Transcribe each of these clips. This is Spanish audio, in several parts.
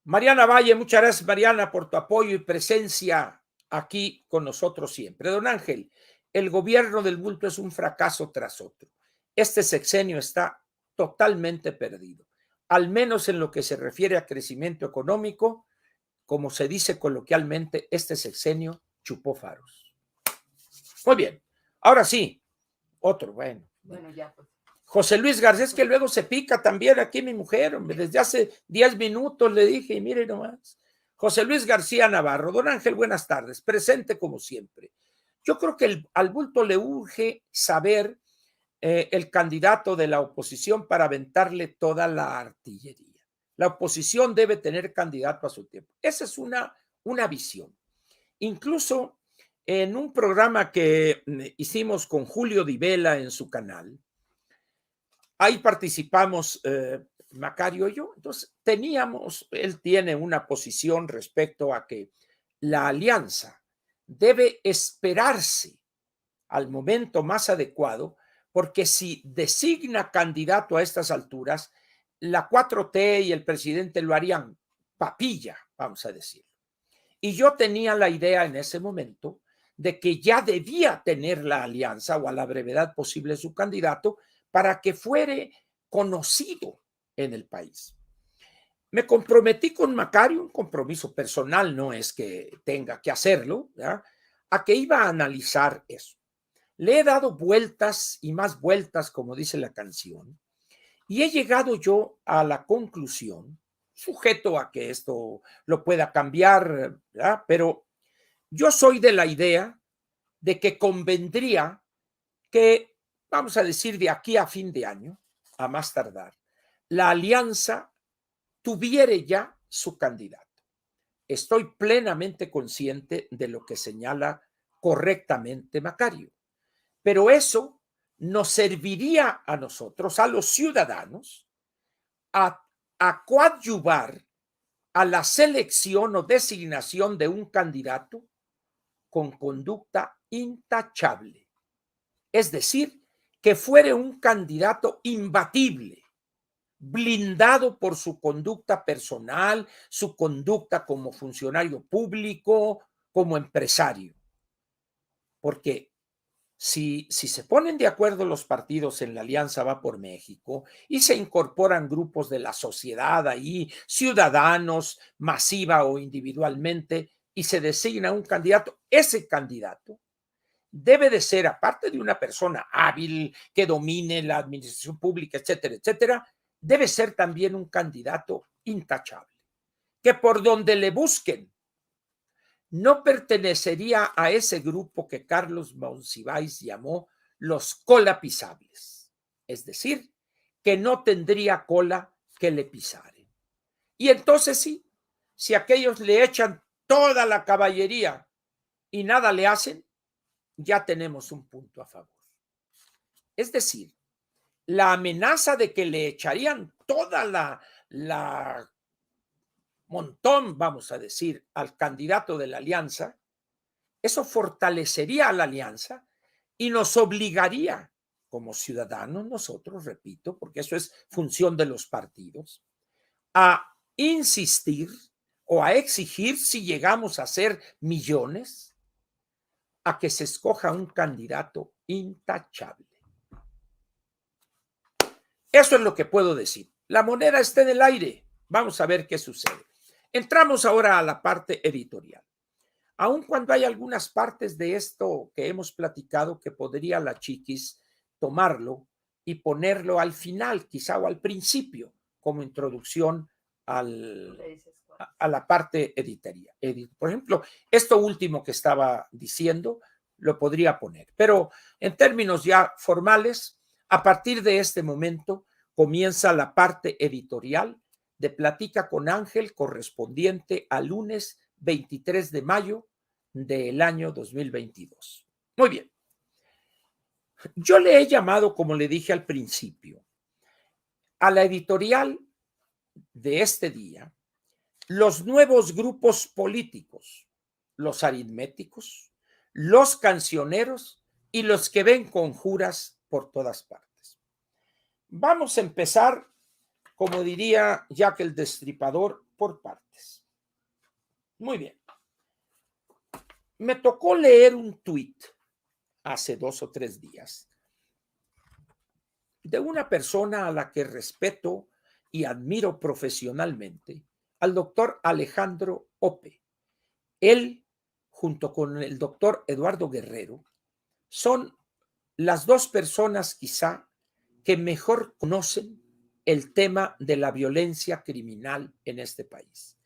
Mariana Valle, muchas gracias, Mariana, por tu apoyo y presencia aquí con nosotros siempre. Don Ángel, el gobierno del bulto es un fracaso tras otro. Este sexenio está totalmente perdido, al menos en lo que se refiere a crecimiento económico. Como se dice coloquialmente, este sexenio chupó faros. Muy bien, ahora sí, otro, bueno. Ya pues. José Luis García, es que luego se pica también aquí mi mujer, hombre. Desde hace 10 minutos le dije, y mire nomás. José Luis García Navarro, don Ángel, buenas tardes, presente como siempre. Yo creo que al bulto le urge saber el candidato de la oposición para aventarle toda la artillería. La oposición debe tener candidato a su tiempo. Esa es una visión. Incluso en un programa que hicimos con Julio Di Vela en su canal, ahí participamos Macario y yo. Entonces él tiene una posición respecto a que la alianza debe esperarse al momento más adecuado, porque si designa candidato a estas alturas, la 4T y el presidente lo harían papilla, vamos a decir. Y yo tenía la idea en ese momento de que ya debía tener la alianza o a la brevedad posible su candidato para que fuere conocido en el país. Me comprometí con Macario, un compromiso personal, no es que tenga que hacerlo, ¿ya? A que iba a analizar eso. Le he dado vueltas y más vueltas, como dice la canción, y he llegado yo a la conclusión, sujeto a que esto lo pueda cambiar, ¿verdad? Pero yo soy de la idea de que convendría que, vamos a decir, de aquí a fin de año, a más tardar, la alianza tuviera ya su candidato. Estoy plenamente consciente de lo que señala correctamente Macario, pero eso nos serviría a nosotros, a los ciudadanos, a coadyuvar a la selección o designación de un candidato con conducta intachable. Es decir, que fuere un candidato imbatible, blindado por su conducta personal, su conducta como funcionario público, como empresario. Porque si se ponen de acuerdo los partidos en la Alianza Va por México y se incorporan grupos de la sociedad ahí, ciudadanos, masiva o individualmente, y se designa un candidato, ese candidato debe de ser, aparte de una persona hábil que domine la administración pública, etcétera, etcétera, debe ser también un candidato intachable, que por donde le busquen no pertenecería a ese grupo que Carlos Monsiváis llamó los colapisables, es decir, que no tendría cola que le pisaren. Y entonces sí, si aquellos le echan toda la caballería y nada le hacen, ya tenemos un punto a favor. Es decir, la amenaza de que le echarían toda la montón, vamos a decir, al candidato de la alianza, eso fortalecería a la alianza y nos obligaría como ciudadanos, nosotros, repito, porque eso es función de los partidos, a insistir o a exigir, si llegamos a ser millones, a que se escoja un candidato intachable. Eso es lo que puedo decir. La moneda está en el aire. Vamos a ver qué sucede. Entramos ahora a la parte editorial. Aun cuando hay algunas partes de esto que hemos platicado que podría la Chiquis tomarlo y ponerlo al final, quizá o al principio, como introducción a la parte editorial. Por ejemplo, esto último que estaba diciendo lo podría poner, pero en términos ya formales, a partir de este momento comienza la parte editorial de Platica con Ángel correspondiente al lunes 23 de mayo del año 2022. Muy bien. Yo le he llamado, como le dije al principio, a la editorial de este día, los nuevos grupos políticos, los aritméticos, los cancioneros y los que ven conjuras por todas partes. Vamos a empezar, como diría Jack el Destripador, por partes. Muy bien. Me tocó leer un tuit hace 2 o 3 días de una persona a la que respeto y admiro profesionalmente, al doctor Alejandro Ope. Él, junto con el doctor Eduardo Guerrero, son las dos personas quizá que mejor conocen el tema de la violencia criminal en este país.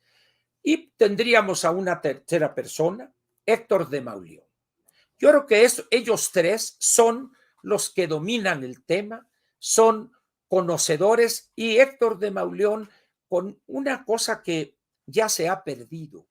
Y tendríamos a una tercera persona, Héctor de Mauleón. Yo creo que ellos tres son los que dominan el tema, son conocedores, y Héctor de Mauleón con una cosa que ya se ha perdido,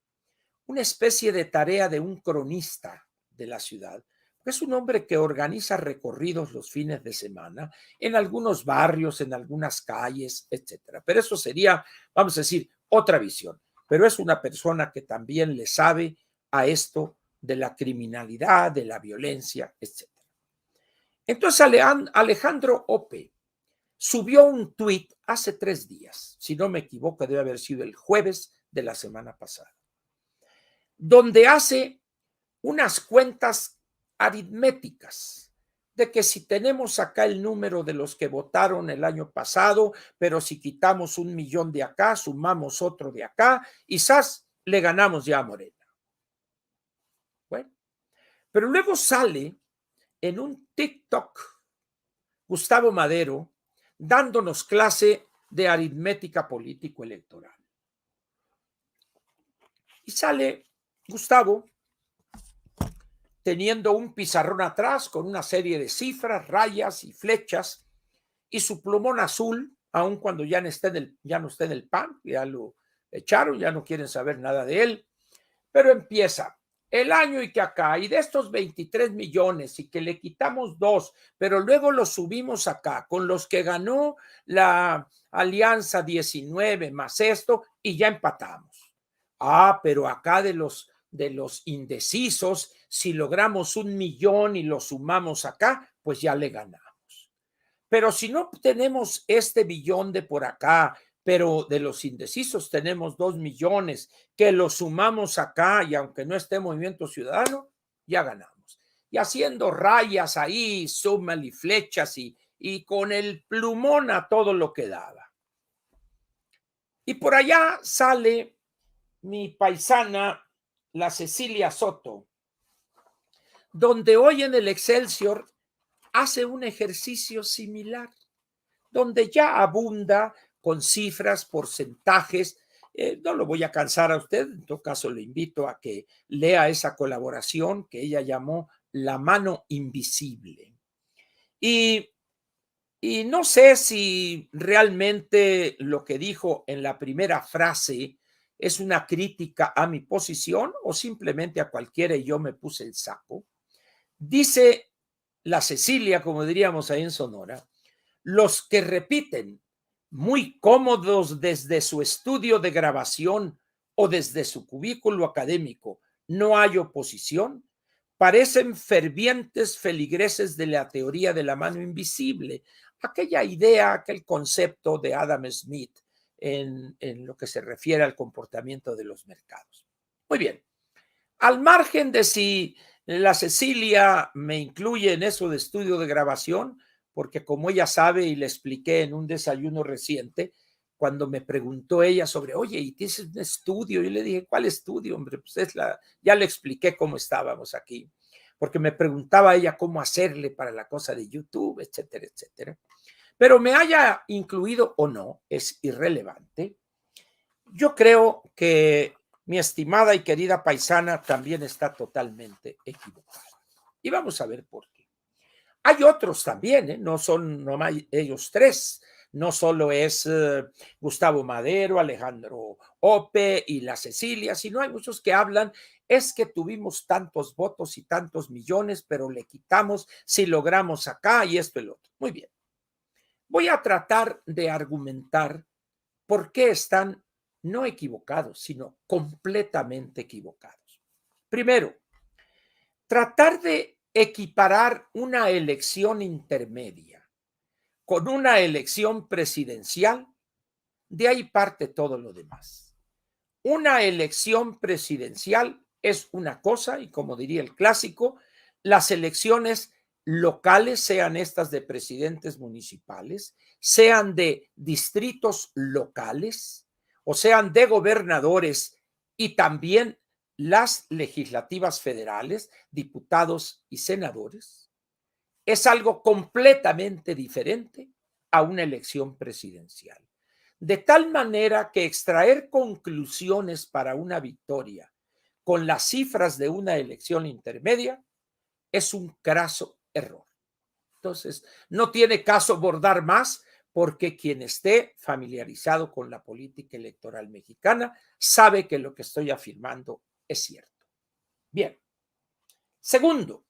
una especie de tarea de un cronista de la ciudad. Es un hombre que organiza recorridos los fines de semana en algunos barrios, en algunas calles, etcétera. Pero eso sería, vamos a decir, otra visión. Pero es una persona que también le sabe a esto de la criminalidad, de la violencia, etcétera. Entonces Alejandro Ope subió un tuit hace 3 días, si no me equivoco, debe haber sido el jueves de la semana pasada, donde hace unas cuentas aritméticas de que si tenemos acá el número de los que votaron el año pasado, pero si quitamos 1 millón de acá, sumamos otro de acá, quizás le ganamos ya a Morena. Bueno, pero luego sale en un TikTok Gustavo Madero dándonos clase de aritmética político-electoral. Y sale Gustavo teniendo un pizarrón atrás con una serie de cifras, rayas y flechas, y su plumón azul, aun cuando ya no está en el PAN, ya lo echaron, ya no quieren saber nada de él, pero empieza el año y que acá, y de estos 23 millones, y que le quitamos 2, pero luego los subimos acá, con los que ganó la Alianza 19 más esto, y ya empatamos. Pero acá de los indecisos, si logramos 1 millón y lo sumamos acá, pues ya le ganamos. Pero si no tenemos este billón de por acá, pero de los indecisos tenemos 2 millones, que lo sumamos acá y aunque no esté Movimiento Ciudadano, ya ganamos. Y haciendo rayas ahí, sumas y flechas y con el plumón a todo lo que daba. Y por allá sale mi paisana, la Cecilia Soto, donde hoy en el Excelsior hace un ejercicio similar, donde ya abunda con cifras, porcentajes. No lo voy a cansar a usted, en todo caso le invito a que lea esa colaboración que ella llamó La mano invisible. Y no sé si realmente lo que dijo en la primera frase es una crítica a mi posición o simplemente a cualquiera y yo me puse el saco. Dice la Cecilia, como diríamos ahí en Sonora, los que repiten muy cómodos desde su estudio de grabación o desde su cubículo académico, no hay oposición, parecen fervientes feligreses de la teoría de la mano invisible, aquella idea, aquel concepto de Adam Smith en lo que se refiere al comportamiento de los mercados. Muy bien, al margen de si la Cecilia me incluye en eso de estudio de grabación, porque como ella sabe y le expliqué en un desayuno reciente, cuando me preguntó ella sobre, oye, ¿y tienes un estudio? Yo le dije, ¿cuál estudio, hombre? Pues ya le expliqué cómo estábamos aquí, porque me preguntaba ella cómo hacerle para la cosa de YouTube, etcétera, etcétera. Pero me haya incluido o no, es irrelevante. Yo creo que mi estimada y querida paisana también está totalmente equivocada. Y vamos a ver por qué. Hay otros también, no son nomás ellos tres. No solo es Gustavo Madero, Alejandro Ope y la Cecilia, sino hay muchos que hablan, es que tuvimos tantos votos y tantos millones, pero le quitamos si logramos acá y esto y lo otro. Muy bien. Voy a tratar de argumentar por qué están no equivocados, sino completamente equivocados. Primero, tratar de equiparar una elección intermedia con una elección presidencial, de ahí parte todo lo demás. Una elección presidencial es una cosa y, como diría el clásico, las elecciones locales, sean estas de presidentes municipales, sean de distritos locales o sean de gobernadores y también las legislativas federales, diputados y senadores, es algo completamente diferente a una elección presidencial. De tal manera que extraer conclusiones para una victoria con las cifras de una elección intermedia es un craso error. Entonces, no tiene caso abordar más porque quien esté familiarizado con la política electoral mexicana sabe que lo que estoy afirmando es cierto. Bien. Segundo,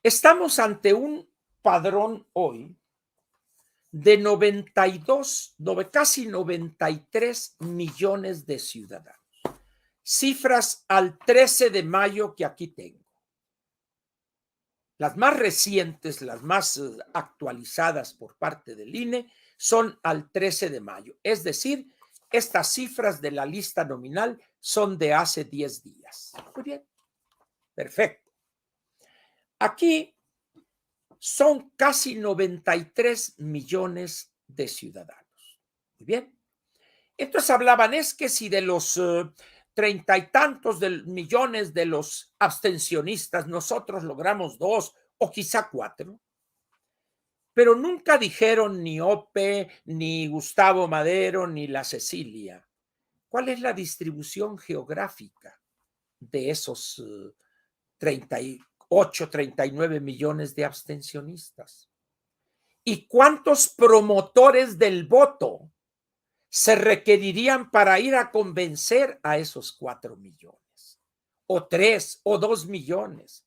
estamos ante un padrón hoy de 92, casi 93 millones de ciudadanos. Cifras al 13 de mayo que aquí tengo. Las más recientes, las más actualizadas por parte del INE, son al 13 de mayo. Es decir, estas cifras de la lista nominal son de hace 10 días. Muy bien, perfecto. Aquí son casi 93 millones de ciudadanos. Muy bien. Entonces hablaban, es que si de los 30 y tantos millones de los abstencionistas nosotros logramos 2 o quizá 4, pero nunca dijeron ni Ope, ni Gustavo Madero, ni la Cecilia. ¿Cuál es la distribución geográfica de esos 38, 39 millones de abstencionistas? ¿Y cuántos promotores del voto se requerirían para ir a convencer a esos 4 millones? ¿O 3 o 2 millones?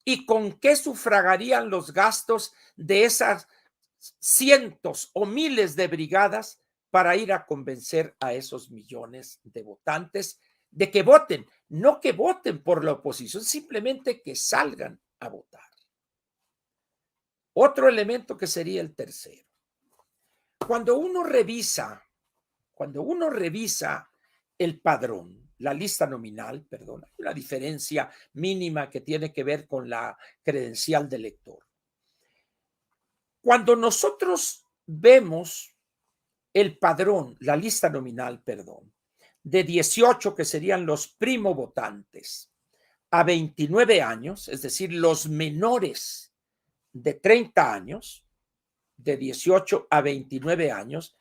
¿Y con qué sufragarían los gastos de esas cientos o miles de brigadas para ir a convencer a esos millones de votantes de que voten? No que voten por la oposición, simplemente que salgan a votar. Otro elemento que sería el tercero. Cuando uno revisa el padrón, la lista nominal, perdón, hay una diferencia mínima que tiene que ver con la credencial del elector. Cuando nosotros vemos el padrón, la lista nominal, perdón, de 18 que serían los primo votantes a 29 años, es decir, los menores de 30 años, de 18 a 29 años,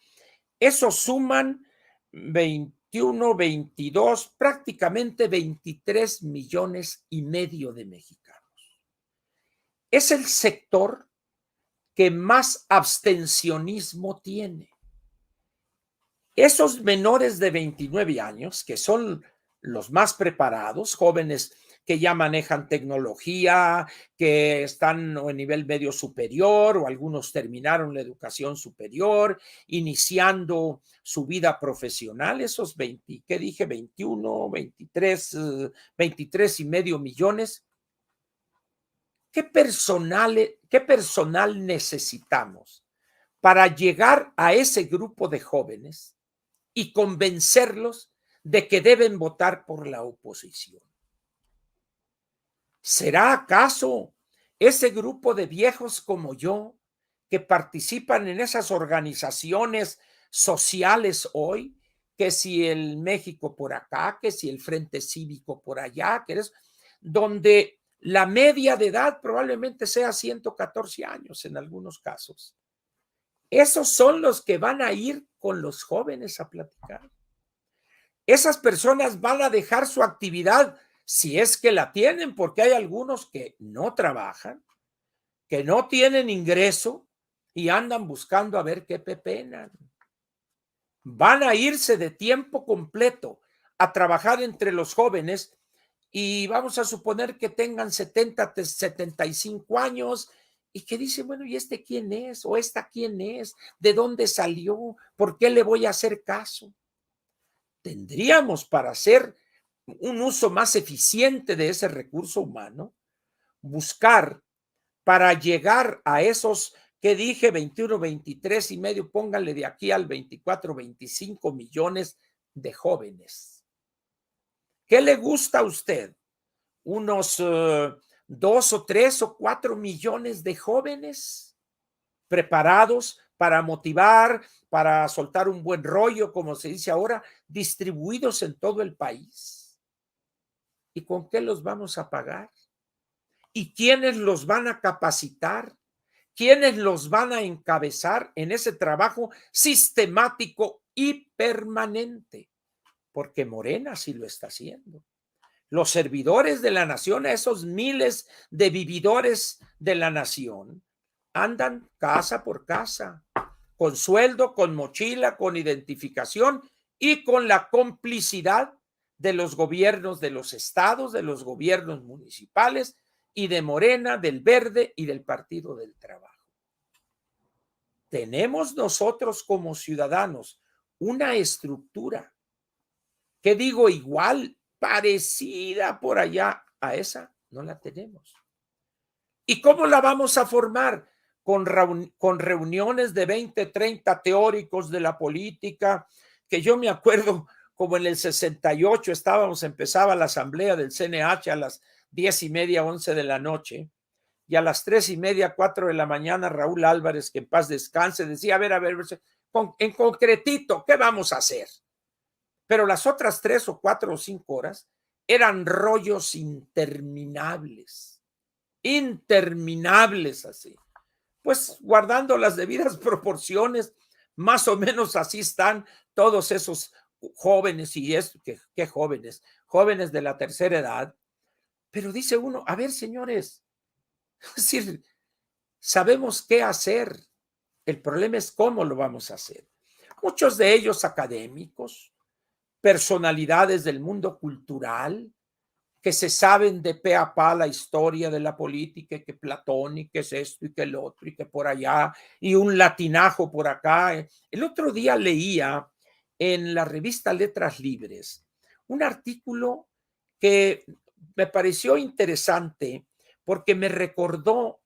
esos suman 21, 22, prácticamente 23 millones y medio de mexicanos. Es el sector que más abstencionismo tiene. Esos menores de 29 años, que son los más preparados, jóvenes que ya manejan tecnología, que están en nivel medio superior o algunos terminaron la educación superior, iniciando su vida profesional, esos 20, ¿qué dije? 21, 23, 23 y medio millones. ¿Qué personal necesitamos para llegar a ese grupo de jóvenes y convencerlos de que deben votar por la oposición? ¿Será acaso ese grupo de viejos como yo que participan en esas organizaciones sociales hoy, que si el México por acá, que si el Frente Cívico por allá, que es donde la media de edad probablemente sea 114 años en algunos casos? Esos son los que van a ir con los jóvenes a platicar. Esas personas van a dejar su actividad si es que la tienen, porque hay algunos que no trabajan, que no tienen ingreso y andan buscando a ver qué pepenan. Van a irse de tiempo completo a trabajar entre los jóvenes y vamos a suponer que tengan 70, 75 años y que dicen, bueno, ¿y este quién es? ¿O esta quién es? ¿De dónde salió? ¿Por qué le voy a hacer caso? Tendríamos, para hacer un uso más eficiente de ese recurso humano, buscar para llegar a esos ¿Qué dije? 21, 23 y medio, pónganle de aquí al 24, 25 millones de jóvenes. ¿Qué le gusta a usted? Unos 2 o 3 o 4 millones de jóvenes preparados para motivar, para soltar un buen rollo, como se dice ahora, distribuidos en todo el país. ¿Y con qué los vamos a pagar? ¿Y quiénes los van a capacitar? ¿Quiénes los van a encabezar en ese trabajo sistemático y permanente? Porque Morena sí lo está haciendo. Los servidores de la nación, esos miles de vividores de la nación, andan casa por casa, con sueldo, con mochila, con identificación y con la complicidad de los gobiernos de los estados, de los gobiernos municipales y de Morena, del Verde y del Partido del Trabajo. Tenemos nosotros como ciudadanos una estructura, que digo igual, parecida por allá a esa, no la tenemos. ¿Y cómo la vamos a formar? Con reuniones de 20, 30 teóricos de la política, que yo me acuerdo como en el 68 empezaba la asamblea del CNH a las 10:30, 11 de la noche, y a las 3:30, 4 de la mañana, Raúl Álvarez, que en paz descanse, decía, a ver, en concretito, ¿qué vamos a hacer? Pero las otras 3 o 4 o 5 horas eran rollos interminables así. Pues guardando las debidas proporciones, más o menos así están todos esos jóvenes, y ¿qué jóvenes? Jóvenes de la tercera edad. Pero dice uno, a ver, señores, es decir, sabemos qué hacer. El problema es cómo lo vamos a hacer. Muchos de ellos académicos, personalidades del mundo cultural, que se saben de pe a pa la historia de la política, y que Platón, y que es esto, y que el otro, y que por allá, y un latinajo por acá. El otro día leía en la revista Letras Libres un artículo que me pareció interesante porque me recordó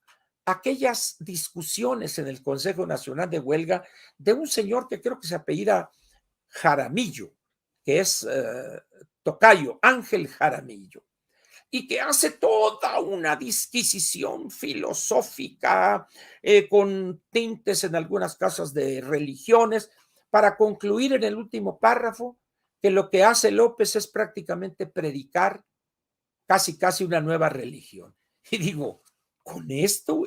aquellas discusiones en el Consejo Nacional de Huelga de un señor que creo que se apellida Jaramillo, que es tocayo, Ángel Jaramillo, y que hace toda una disquisición filosófica con tintes en algunas casos de religiones, para concluir en el último párrafo que lo que hace López es prácticamente predicar casi una nueva religión. Y digo, con esto,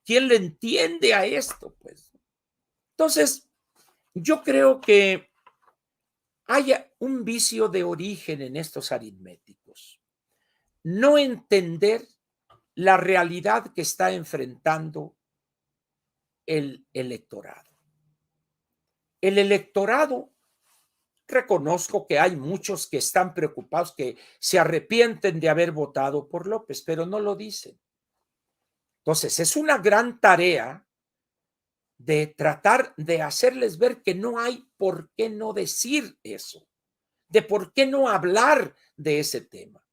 ¿quién le entiende a esto? Pues entonces, yo creo que haya un vicio de origen en estos aritméticos. No entender la realidad que está enfrentando el electorado. El electorado, reconozco que hay muchos que están preocupados, que se arrepienten de haber votado por López, pero no lo dicen. Entonces, es una gran tarea de tratar de hacerles ver que no hay por qué no decir eso, de por qué no hablar de ese tema.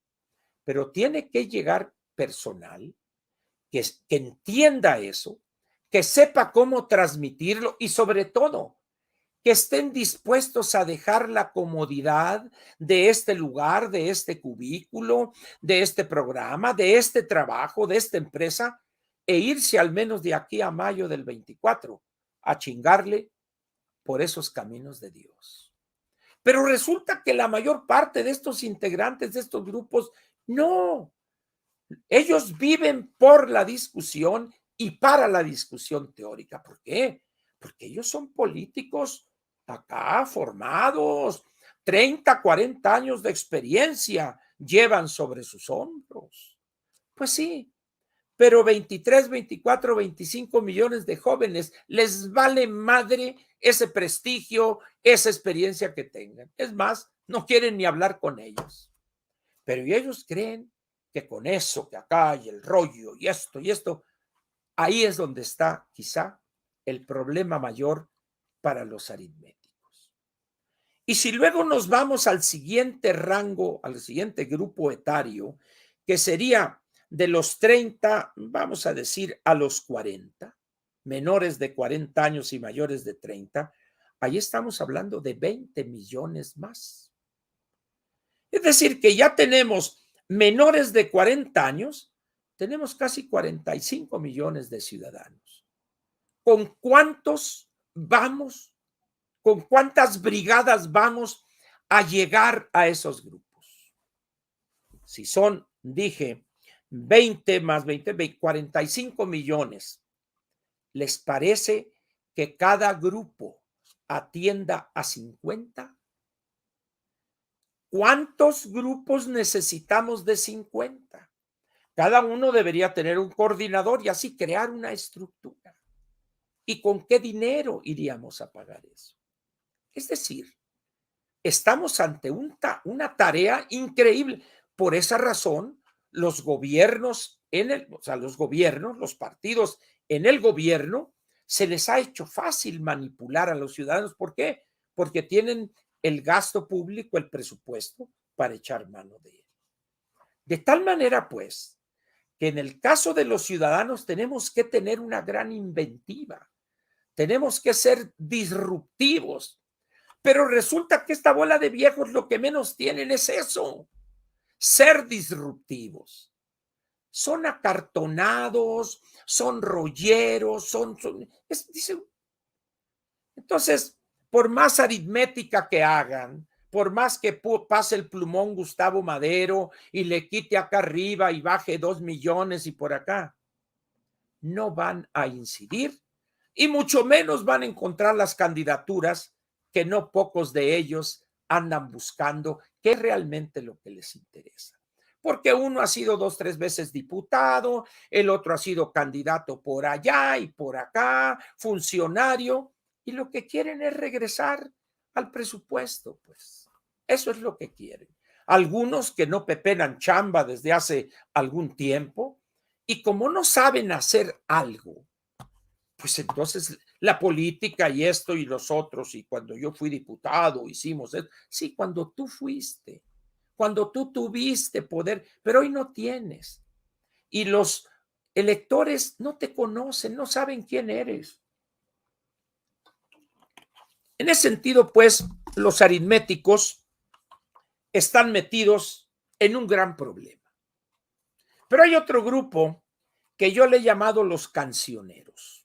Pero tiene que llegar personal que entienda eso, que sepa cómo transmitirlo y sobre todo que estén dispuestos a dejar la comodidad de este lugar, de este cubículo, de este programa, de este trabajo, de esta empresa, e irse al menos de aquí a mayo del 24 a chingarle por esos caminos de Dios. Pero resulta que la mayor parte de estos integrantes de estos grupos, no, ellos viven por la discusión y para la discusión teórica. ¿Por qué? Porque ellos son políticos acá formados, 30, 40 años de experiencia llevan sobre sus hombros. Pues sí, pero 23, 24, 25 millones de jóvenes les vale madre ese prestigio, esa experiencia que tengan. Es más, no quieren ni hablar con ellos. Pero ellos creen que con eso, que acá hay el rollo y esto, ahí es donde está quizá el problema mayor para los aritméticos. Y si luego nos vamos al siguiente rango, al siguiente grupo etario, que sería de los 30, vamos a decir, a los 40, menores de 40 años y mayores de 30, ahí estamos hablando de 20 millones más. Es decir, que ya tenemos menores de 40 años, tenemos casi 45 millones de ciudadanos. ¿Con cuántos vamos? ¿Con cuántas brigadas vamos a llegar a esos grupos? Si son, dije, 20 más 20, 45 millones, ¿les parece que cada grupo atienda a 50? ¿Cuántos grupos necesitamos de 50? Cada uno debería tener un coordinador y así crear una estructura. ¿Y con qué dinero iríamos a pagar eso? Es decir, estamos ante una tarea increíble. Por esa razón, los gobiernos, los gobiernos, los partidos en el gobierno, se les ha hecho fácil manipular a los ciudadanos. ¿Por qué? Porque tienen el gasto público, el presupuesto, para echar mano de él. De tal manera, pues, que en el caso de los ciudadanos tenemos que tener una gran inventiva. Tenemos que ser disruptivos. Pero resulta que esta bola de viejos lo que menos tienen es eso, ser disruptivos. Son acartonados, son rolleros, entonces, por más aritmética que hagan, por más que pase el plumón Gustavo Madero y le quite acá arriba y baje 2 millones y por acá, no van a incidir y mucho menos van a encontrar las candidaturas que no pocos de ellos andan buscando, que es realmente lo que les interesa. Porque uno ha sido 2, 3 veces diputado, el otro ha sido candidato por allá y por acá, funcionario, y lo que quieren es regresar al presupuesto, pues. Eso es lo que quieren. Algunos que no pepenan chamba desde hace algún tiempo, y como no saben hacer algo, pues entonces la política y esto y los otros, y cuando yo fui diputado, hicimos esto. Sí, cuando tú fuiste, cuando tú tuviste poder, pero hoy no tienes. Y los electores no te conocen, no saben quién eres. En ese sentido, pues, los aritméticos están metidos en un gran problema. Pero hay otro grupo que yo le he llamado los cancioneros.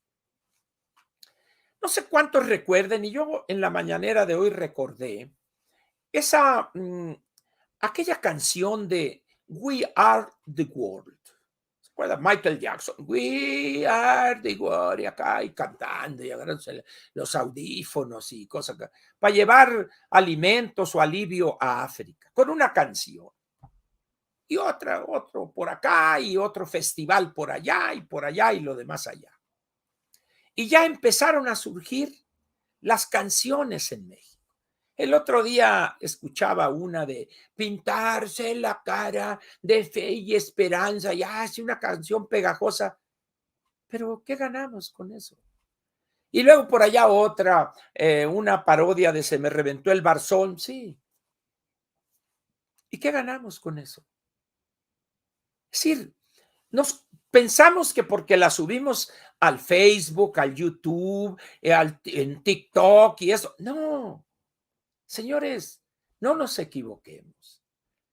No sé cuántos recuerden, y yo en la mañanera de hoy recordé aquella canción de We Are the World. ¿Se acuerda? Michael Jackson. We Are the World. Y acá y cantando y agarrándose los audífonos y cosas para llevar alimentos o alivio a África con una canción. Y otro por acá y otro festival por allá y lo demás allá. Y ya empezaron a surgir las canciones en México. El otro día escuchaba una de pintarse la cara de fe y esperanza, y hace una canción pegajosa. Pero ¿qué ganamos con eso? Y luego por allá otra, una parodia de Se me reventó el barzón, sí. ¿Y qué ganamos con eso? Es decir, nos pensamos que porque la subimos al Facebook, al YouTube, en TikTok y eso. No, señores, no nos equivoquemos.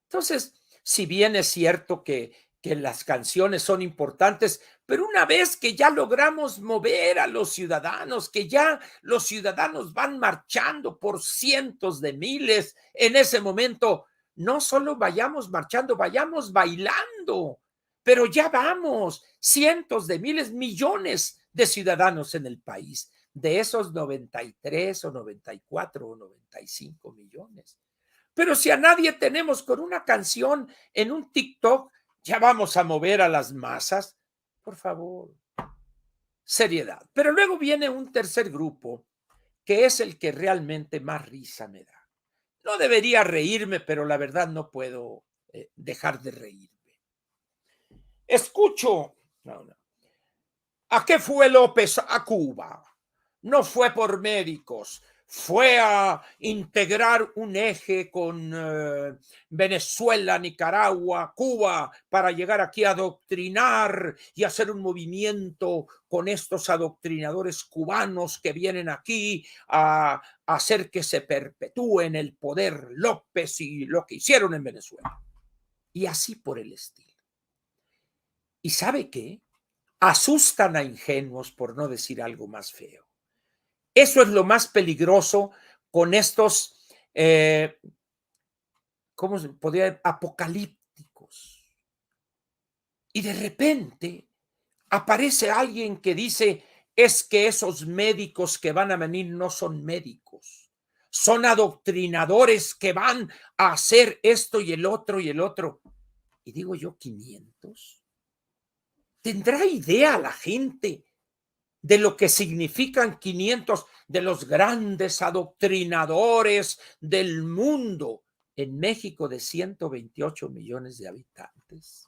Entonces, si bien es cierto que las canciones son importantes, pero una vez que ya logramos mover a los ciudadanos, que ya los ciudadanos van marchando por cientos de miles, en ese momento, no solo vayamos marchando, vayamos bailando, pero ya vamos, cientos de miles, millones de ciudadanos en el país, de esos 93 o 94 o 95 millones. Pero si a nadie tenemos con una canción en un TikTok, ya vamos a mover a las masas. Por favor, seriedad. Pero luego viene un tercer grupo, que es el que realmente más risa me da. No debería reírme, pero la verdad no puedo dejar de reírme. Escucho, no. ¿A qué fue López a Cuba? No fue por médicos, fue a integrar un eje con Venezuela, Nicaragua, Cuba, para llegar aquí a adoctrinar y hacer un movimiento con estos adoctrinadores cubanos que vienen aquí a hacer que se perpetúe en el poder López y lo que hicieron en Venezuela. Y así por el estilo. ¿Y sabe qué? Asustan a ingenuos, por no decir algo más feo. Eso es lo más peligroso con estos, ¿cómo se podría decir? Apocalípticos. Y de repente aparece alguien que dice, es que esos médicos que van a venir no son médicos, son adoctrinadores que van a hacer esto y el otro y el otro. Y digo yo, 500. ¿Tendrá idea la gente de lo que significan 500 de los grandes adoctrinadores del mundo en México de 128 millones de habitantes?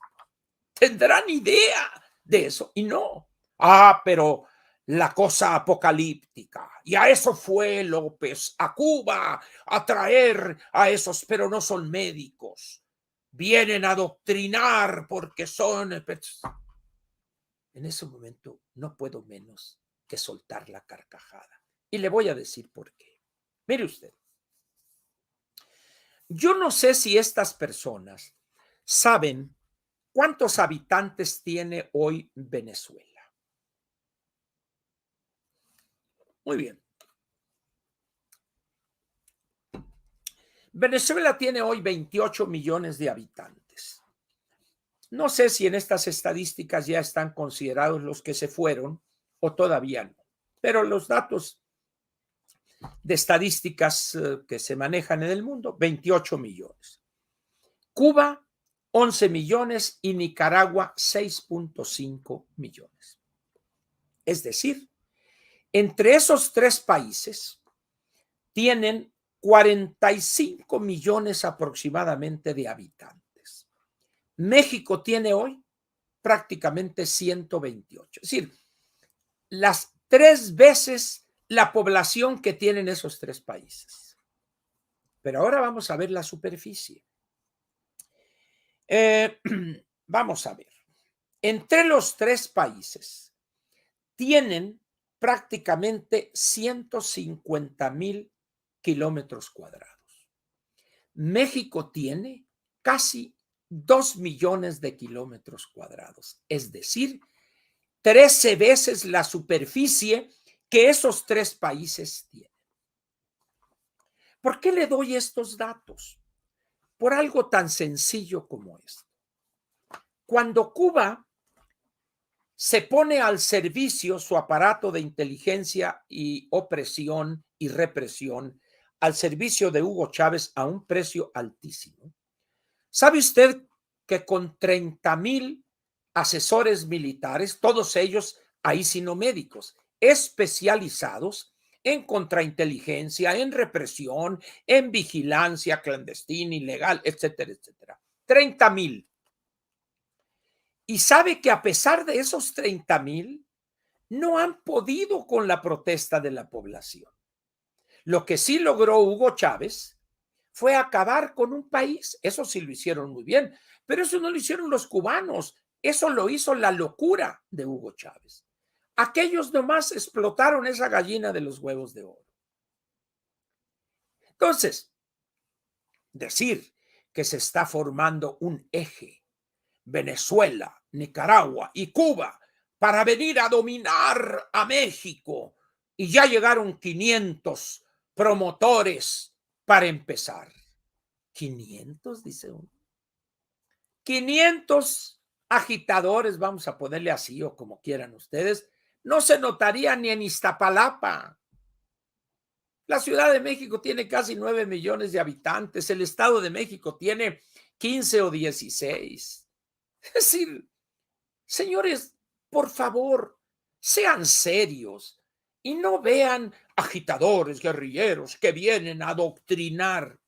¿Tendrán idea de eso? Y no. Pero la cosa apocalíptica. Y a eso fue López, a Cuba, a traer a esos, pero no son médicos. Vienen a adoctrinar porque son... En ese momento no puedo menos que soltar la carcajada. Y le voy a decir por qué. Mire usted, yo no sé si estas personas saben cuántos habitantes tiene hoy Venezuela. Muy bien. Venezuela tiene hoy 28 millones de habitantes. No sé si en estas estadísticas ya están considerados los que se fueron o todavía no, pero los datos de estadísticas que se manejan en el mundo, 28 millones. Cuba, 11 millones y Nicaragua, 6.5 millones. Es decir, entre esos tres países tienen 45 millones aproximadamente de habitantes. México tiene hoy prácticamente 128. Es decir, las 3 veces la población que tienen esos tres países. Pero ahora vamos a ver la superficie. Vamos a ver. Entre los tres países tienen prácticamente 150,000 kilómetros cuadrados. México tiene casi 2 millones de kilómetros cuadrados, es decir, 13 veces la superficie que esos tres países tienen. ¿Por qué le doy estos datos? Por algo tan sencillo como esto. Cuando Cuba se pone al servicio su aparato de inteligencia y opresión y represión al servicio de Hugo Chávez a un precio altísimo. ¿Sabe usted que con 30,000 asesores militares, todos ellos ahí sino médicos, especializados en contrainteligencia, en represión, en vigilancia clandestina, ilegal, etcétera, etcétera? 30,000. Y sabe que a pesar de esos 30,000, no han podido con la protesta de la población. Lo que sí logró Hugo Chávez fue acabar con un país. Eso sí lo hicieron muy bien, pero eso no lo hicieron los cubanos. Eso lo hizo la locura de Hugo Chávez. Aquellos nomás explotaron esa gallina de los huevos de oro. Entonces, decir que se está formando un eje, Venezuela, Nicaragua y Cuba, para venir a dominar a México, y ya llegaron 500 promotores para empezar. 500, dice uno. 500 agitadores, vamos a ponerle así o como quieran ustedes, no se notaría ni en Iztapalapa. La Ciudad de México tiene casi 9 millones de habitantes, el Estado de México tiene 15 o 16. Es decir, señores, por favor, sean serios y no vean agitadores, guerrilleros que vienen a adoctrinar.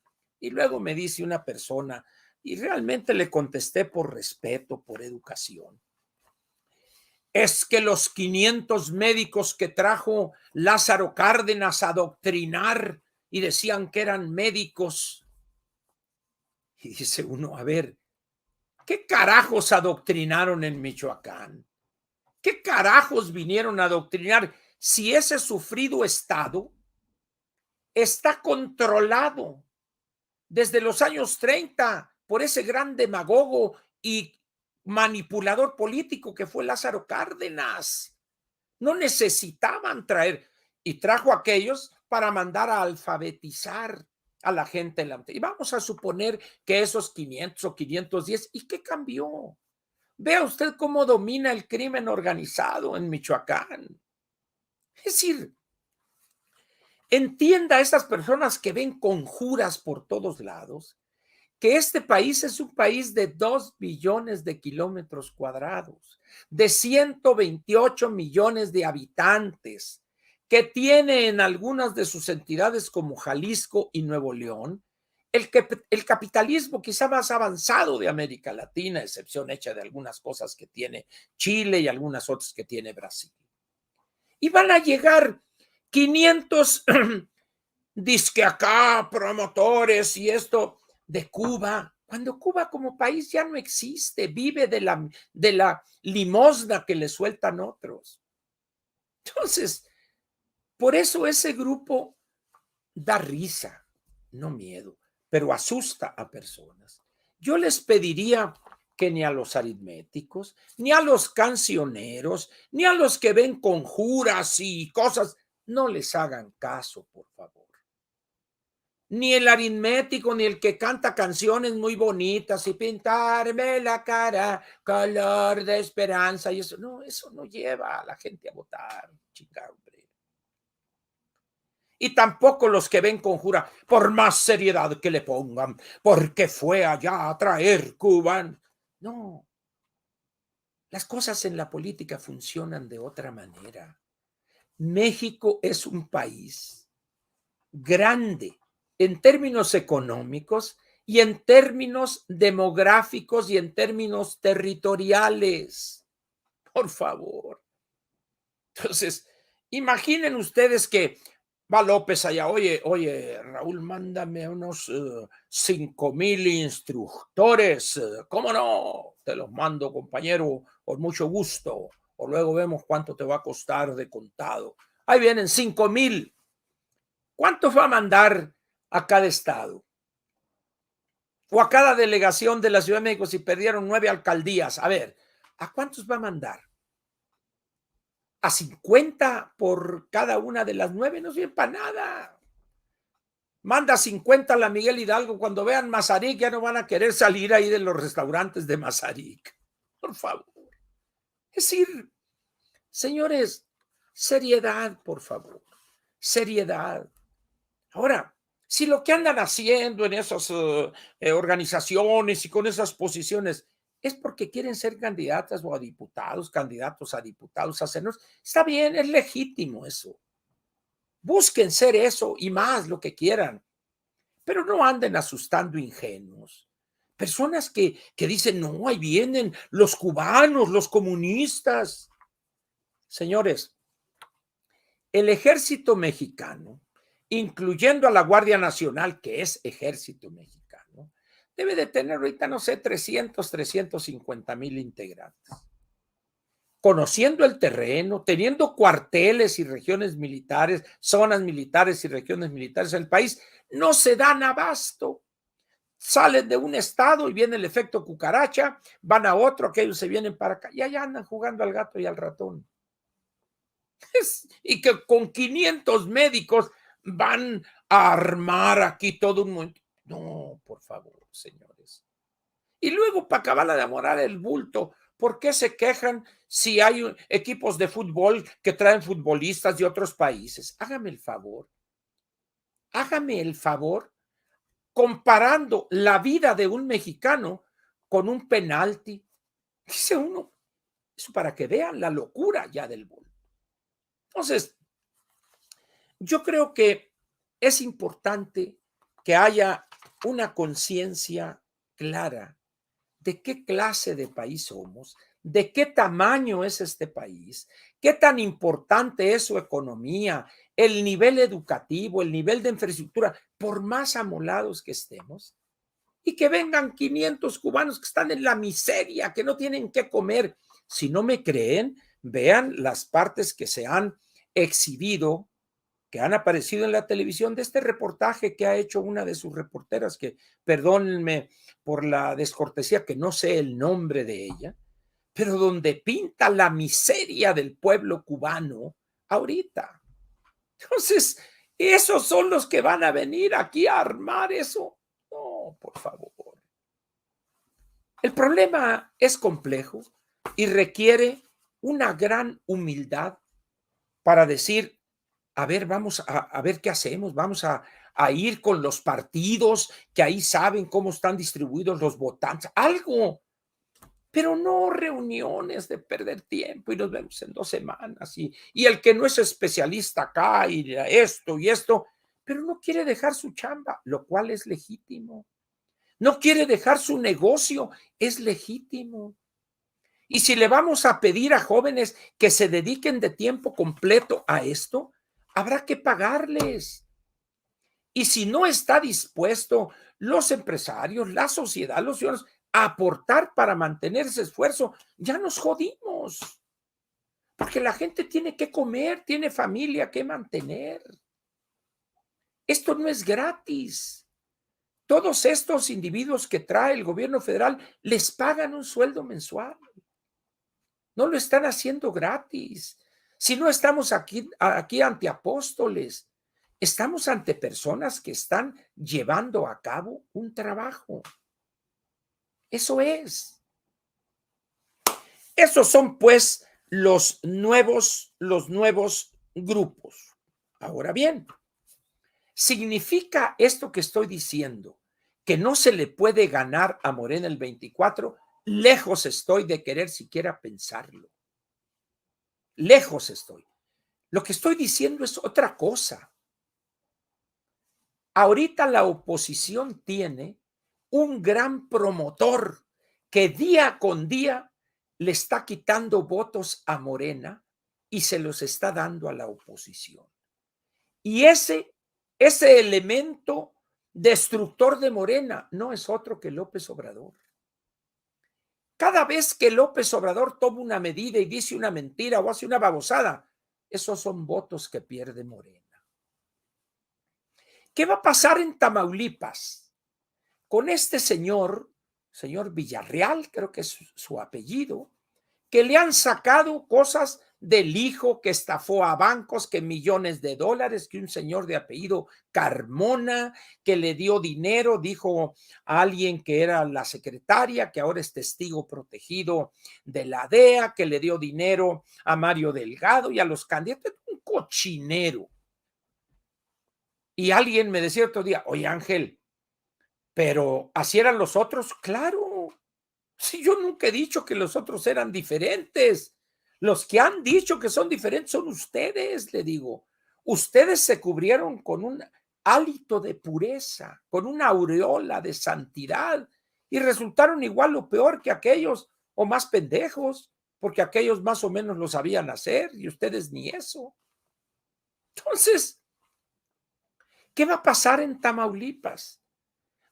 Y luego me dice una persona, y realmente le contesté por respeto, por educación. es que los 500 médicos que trajo Lázaro Cárdenas a adoctrinar y decían que eran médicos. Y dice uno, a ver, ¿qué carajos adoctrinaron en Michoacán? ¿Qué carajos vinieron a adoctrinar si ese sufrido estado está controlado desde los años 30 por ese gran demagogo y manipulador político que fue Lázaro Cárdenas? No necesitaban traer, y trajo a aquellos para mandar a alfabetizar a la gente. Y vamos a suponer que esos 500 o 510, ¿y qué cambió? Vea usted cómo domina el crimen organizado en Michoacán. Es decir, entienda a estas personas que ven conjuras por todos lados, que este país es un país de 2 billones de kilómetros cuadrados, de 128 millones de habitantes, que tiene en algunas de sus entidades como Jalisco y Nuevo León el capitalismo quizá más avanzado de América Latina, excepción hecha de algunas cosas que tiene Chile y algunas otras que tiene Brasil. Y van a llegar 500 disque acá, promotores y esto de Cuba, cuando Cuba como país ya no existe, vive de la limosna que le sueltan otros. Entonces, por eso ese grupo da risa, no miedo, pero asusta a personas. Yo les pediría que ni a los aritméticos, ni a los cancioneros, ni a los que ven conjuras y cosas, no les hagan caso, por favor. Ni el aritmético, ni el que canta canciones muy bonitas y pintarme la cara, color de esperanza y eso no lleva a la gente a votar, chica, hombre. Y tampoco los que ven conjura, por más seriedad que le pongan, porque fue allá a traer Cuba. No, las cosas en la política funcionan de otra manera. México es un país grande en términos económicos y en términos demográficos y en términos territoriales. Por favor. Entonces, imaginen ustedes que va López allá, oye, Raúl, mándame unos 5,000 instructores. ¿Cómo no? Te los mando, compañero, con mucho gusto. O luego vemos cuánto te va a costar de contado. Ahí vienen 5,000. ¿Cuántos va a mandar a cada estado? O a cada delegación de la Ciudad de México si perdieron 9 alcaldías. A ver, ¿a cuántos va a mandar? ¿A 50 por cada una de las 9? No sirve para nada. Manda 50 a la Miguel Hidalgo. Cuando vean Mazarik ya no van a querer salir ahí de los restaurantes de Mazarik. Por favor. Es decir, señores, seriedad, por favor. Seriedad. Ahora, si lo que andan haciendo en esas organizaciones y con esas posiciones es porque quieren ser candidatas o a diputados, candidatos a diputados, a senadores, está bien, es legítimo eso. Busquen ser eso y más lo que quieran, pero no anden asustando ingenuos. Personas que dicen, no, ahí vienen los cubanos, los comunistas. Señores, el ejército mexicano, incluyendo a la Guardia Nacional, que es ejército mexicano, debe de tener ahorita, no sé, 350,000 integrantes. Conociendo el terreno, teniendo cuarteles y regiones militares, zonas militares y regiones militares en el país, no se dan abasto. Salen de un estado y viene el efecto cucaracha, van a otro, aquellos se vienen para acá y allá andan jugando al gato y al ratón. Y que con 500 médicos van a armar aquí todo un mundo. No, por favor, señores. Y luego, para acabar de amorar el bulto, ¿por qué se quejan si hay equipos de fútbol que traen futbolistas de otros países? Hágame el favor, comparando la vida de un mexicano con un penalti. Dice uno, eso para que vean la locura ya del bulto. Entonces, yo creo que es importante que haya una conciencia clara de qué clase de país somos, de qué tamaño es este país, qué tan importante es su economía, el nivel educativo, el nivel de infraestructura, por más amolados que estemos, y que vengan 500 cubanos que están en la miseria, que no tienen qué comer. Si no me creen, vean las partes que se han exhibido, que han aparecido en la televisión, de este reportaje que ha hecho una de sus reporteras, que perdónenme por la descortesía, que no sé el nombre de ella, pero donde pinta la miseria del pueblo cubano ahorita. Entonces, esos son los que van a venir aquí a armar eso. No, por favor. El problema es complejo y requiere una gran humildad para decir, a ver, vamos a ver qué hacemos, vamos a ir con los partidos que ahí saben cómo están distribuidos los votantes, algo, pero no reuniones de perder tiempo y nos vemos en 2 semanas y el que no es especialista acá y esto, pero no quiere dejar su chamba, lo cual es legítimo. No quiere dejar su negocio, es legítimo. Y si le vamos a pedir a jóvenes que se dediquen de tiempo completo a esto, habrá que pagarles. Y si no está dispuesto los empresarios, la sociedad, los ciudadanos a aportar para mantener ese esfuerzo, ya nos jodimos. Porque la gente tiene que comer, tiene familia que mantener. Esto no es gratis. Todos estos individuos que trae el gobierno federal les pagan un sueldo mensual. No lo están haciendo gratis. Si no estamos aquí ante apóstoles, estamos ante personas que están llevando a cabo un trabajo. Eso es. Esos son, pues, los nuevos grupos. Ahora bien, ¿significa esto que estoy diciendo que no se le puede ganar a Morena el 24? Lejos estoy de querer siquiera pensarlo. Lejos estoy. Lo que estoy diciendo es otra cosa. Ahorita la oposición tiene un gran promotor que día con día le está quitando votos a Morena y se los está dando a la oposición. Y ese elemento destructor de Morena no es otro que López Obrador. Cada vez que López Obrador toma una medida y dice una mentira o hace una babosada, esos son votos que pierde Morena. ¿Qué va a pasar en Tamaulipas con este señor Villarreal, creo que es su apellido, que le han sacado cosas del hijo que estafó a bancos, que millones de dólares, que un señor de apellido Carmona, que le dio dinero, dijo a alguien que era la secretaria, que ahora es testigo protegido de la DEA, que le dio dinero a Mario Delgado y a los candidatos? Un cochinero. Y alguien me decía otro día, oye Ángel, pero ¿así eran los otros? Claro. Si yo nunca he dicho que los otros eran diferentes. Los que han dicho que son diferentes son ustedes, le digo. Ustedes se cubrieron con un hálito de pureza, con una aureola de santidad y resultaron igual o peor que aquellos o más pendejos, porque aquellos más o menos lo sabían hacer y ustedes ni eso. Entonces, ¿qué va a pasar en Tamaulipas?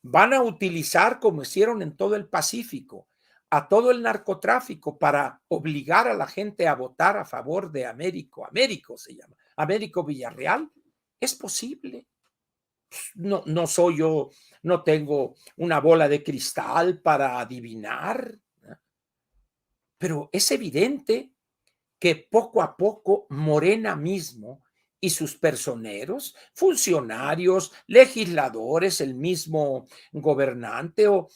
Van a utilizar, como hicieron en todo el Pacífico, a todo el narcotráfico para obligar a la gente a votar a favor de Américo se llama, Américo Villarreal. Es posible. No soy yo, no tengo una bola de cristal para adivinar, ¿no? Pero es evidente que poco a poco Morena mismo y sus personeros, funcionarios, legisladores, el mismo gobernante, o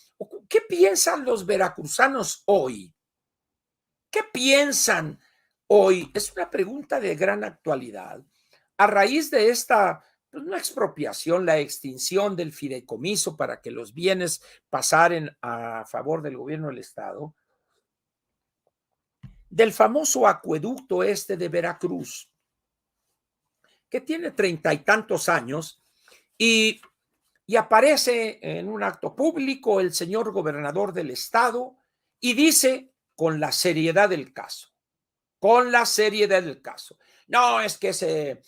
¿qué piensan los veracruzanos hoy? ¿Qué piensan hoy? Es una pregunta de gran actualidad. A raíz de esta, pues no expropiación, la extinción del fideicomiso para que los bienes pasaran a favor del gobierno del Estado, del famoso acueducto este de Veracruz, que tiene 30 y tantos años, y aparece en un acto público el señor gobernador del estado y dice con la seriedad del caso. Con la seriedad del caso. No, es que ese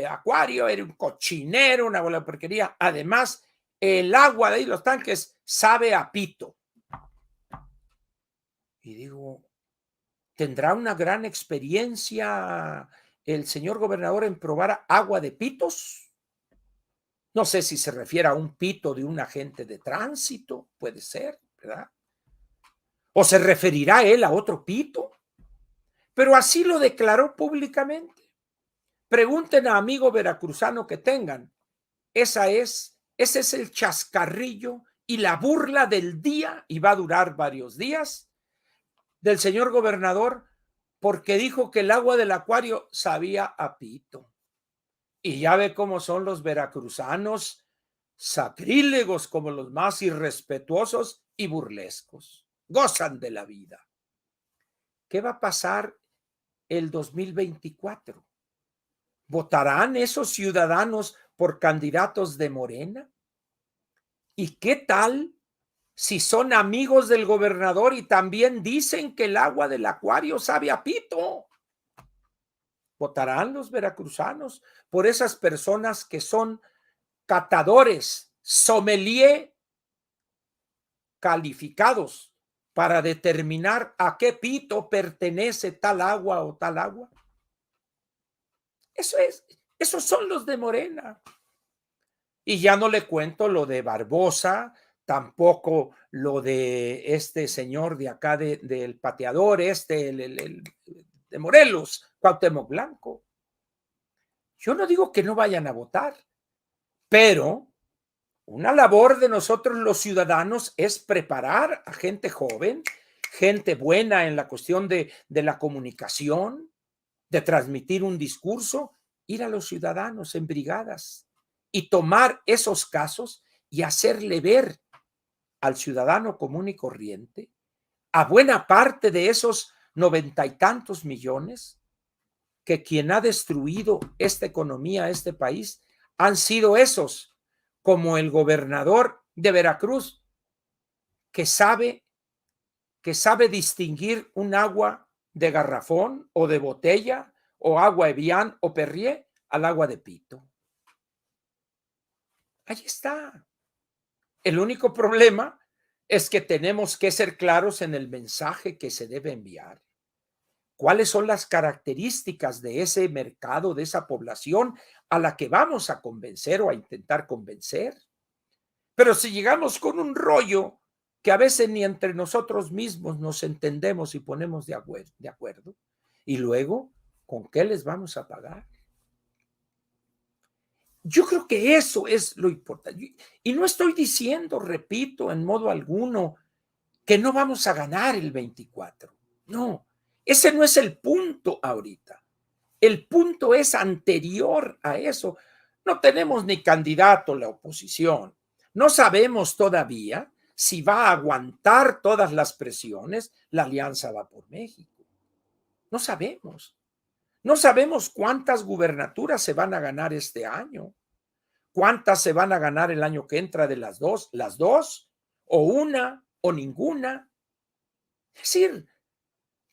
acuario era un cochinero, una bola de porquería. Además, el agua de ahí, los tanques, sabe a pito. Y digo, ¿tendrá una gran experiencia el señor gobernador en probar agua de pitos? No sé si se refiere a un pito de un agente de tránsito, puede ser, ¿verdad? ¿O se referirá él a otro pito? Pero así lo declaró públicamente. Pregunten a amigo veracruzano que tengan. Ese es el chascarrillo y la burla del día, y va a durar varios días, del señor gobernador, porque dijo que el agua del acuario sabía a pito. Y ya ve cómo son los veracruzanos, sacrílegos como los más irrespetuosos y burlescos. Gozan de la vida. ¿Qué va a pasar el 2024? ¿Votarán esos ciudadanos por candidatos de Morena? ¿Y qué tal si son amigos del gobernador y también dicen que el agua del acuario sabe a pito? ¿Votarán los veracruzanos por esas personas que son catadores, sommelier calificados para determinar a qué pito pertenece tal agua o tal agua? Esos son los de Morena. Y ya no le cuento lo de Barbosa, tampoco lo de este señor de acá del pateador, el de Morelos, Cuauhtémoc Blanco. Yo no digo que no vayan a votar, pero una labor de nosotros los ciudadanos es preparar a gente joven, gente buena en la cuestión de la comunicación, de transmitir un discurso, ir a los ciudadanos en brigadas y tomar esos casos y hacerle ver al ciudadano común y corriente, a buena parte de esos 90 y tantos millones, que quien ha destruido esta economía, este país, han sido esos, como el gobernador de Veracruz, que sabe distinguir un agua de garrafón o de botella o agua Evian o Perrier al agua de pito. Ahí está. El único problema es que tenemos que ser claros en el mensaje que se debe enviar. ¿Cuáles son las características de ese mercado, de esa población a la que vamos a convencer o a intentar convencer? Pero si llegamos con un rollo que a veces ni entre nosotros mismos nos entendemos y ponemos de acuerdo, y luego, ¿con qué les vamos a pagar? Yo creo que eso es lo importante. Y no estoy diciendo, repito, en modo alguno, que no vamos a ganar el 24. No, ese no es el punto ahorita. El punto es anterior a eso. No tenemos ni candidato la oposición. No sabemos todavía si va a aguantar todas las presiones la Alianza Va por México. No sabemos. No sabemos cuántas gubernaturas se van a ganar este año. ¿Cuántas se van a ganar el año que entra de las dos? ¿Las dos? ¿O una? ¿O ninguna? Es decir,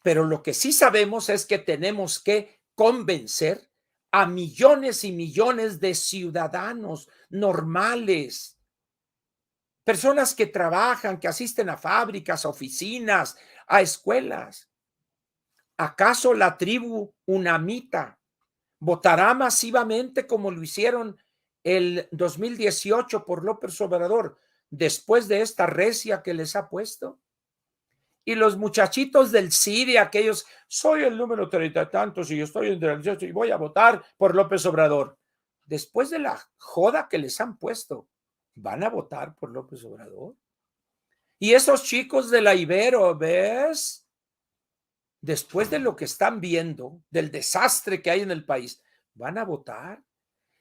pero lo que sí sabemos es que tenemos que convencer a millones y millones de ciudadanos normales, personas que trabajan, que asisten a fábricas, a oficinas, a escuelas. ¿Acaso la tribu unamita votará masivamente como lo hicieron el 2018 por López Obrador después de esta recia que les ha puesto? Y los muchachitos del CIDE, aquellos, soy el número 30 y tantos y yo estoy en el 18 y voy a votar por López Obrador. Después de la joda que les han puesto, ¿van a votar por López Obrador? Y esos chicos de la Ibero, ¿ves? Después de lo que están viendo, del desastre que hay en el país, ¿van a votar?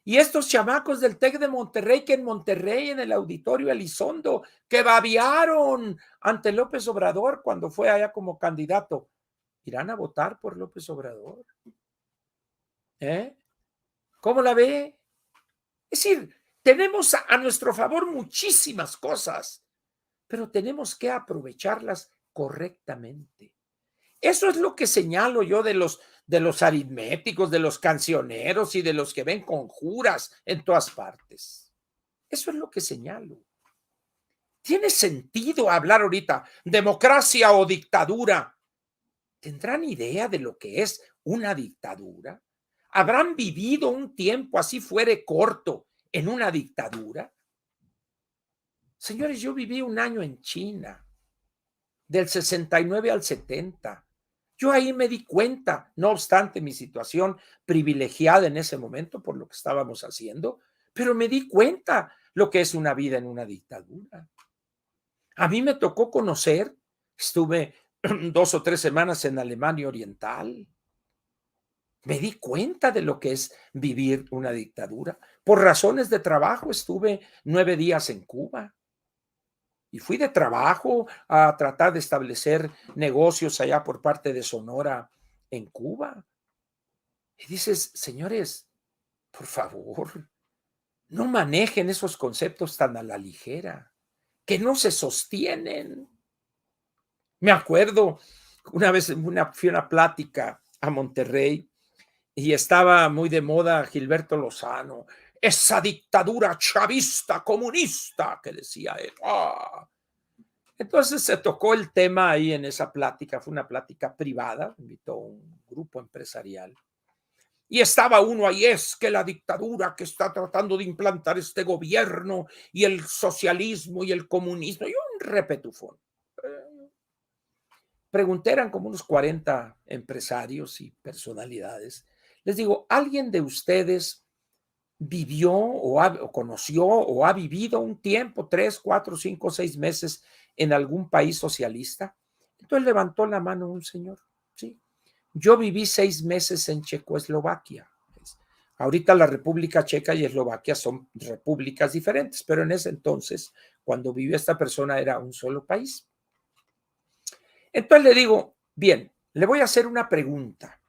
Y estos chamacos del TEC de Monterrey, que en Monterrey, en el auditorio Elizondo, que babearon ante López Obrador cuando fue allá como candidato, ¿irán a votar por López Obrador? ¿Eh? ¿Cómo la ve? Es decir, tenemos a nuestro favor muchísimas cosas, pero tenemos que aprovecharlas correctamente. Eso es lo que señalo yo de los aritméticos, de los cancioneros y de los que ven conjuras en todas partes. Eso es lo que señalo. ¿Tiene sentido hablar ahorita democracia o dictadura? ¿Tendrán idea de lo que es una dictadura? ¿Habrán vivido un tiempo, así fuere corto, en una dictadura? Señores, yo viví un año en China, del 69 al 70. Yo ahí me di cuenta, no obstante mi situación privilegiada en ese momento por lo que estábamos haciendo, pero me di cuenta lo que es una vida en una dictadura. A mí me tocó conocer, estuve 2 o 3 semanas en Alemania Oriental. Me di cuenta de lo que es vivir una dictadura. Por razones de trabajo estuve 9 días en Cuba y fui de trabajo a tratar de establecer negocios allá por parte de Sonora en Cuba. Y dices, señores, por favor, no manejen esos conceptos tan a la ligera, que no se sostienen. Me acuerdo, una vez fui a una plática a Monterrey y estaba muy de moda Gilberto Lozano, esa dictadura chavista, comunista, que decía él. ¡Ah! Entonces se tocó el tema ahí en esa plática, fue una plática privada, invitó un grupo empresarial. Y estaba uno ahí, es que la dictadura que está tratando de implantar este gobierno y el socialismo y el comunismo, y un repetufón. Pregunté, eran como unos 40 empresarios y personalidades. Les digo, ¿alguien de ustedes vivió o conoció o ha vivido un tiempo, 3, 4, 5, 6 meses en algún país socialista? Entonces levantó la mano un señor. Sí, yo viví 6 meses en Checoslovaquia. Ahorita la República Checa y Eslovaquia son repúblicas diferentes, pero en ese entonces, cuando vivió esta persona, era un solo país. Entonces le digo, bien, le voy a hacer una pregunta.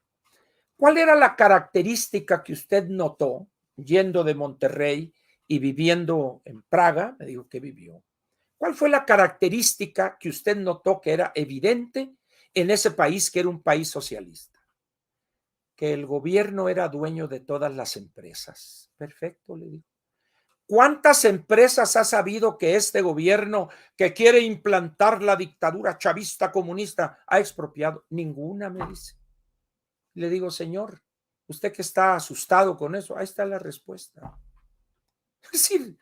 ¿Cuál era la característica que usted notó yendo de Monterrey y viviendo en Praga? Me dijo que vivió. ¿Cuál fue la característica que usted notó que era evidente en ese país que era un país socialista? Que el gobierno era dueño de todas las empresas. Perfecto, le digo. ¿Cuántas empresas ha sabido que este gobierno que quiere implantar la dictadura chavista comunista ha expropiado? Ninguna, me dice. Le digo, señor, usted que está asustado con eso, ahí está la respuesta. Es decir,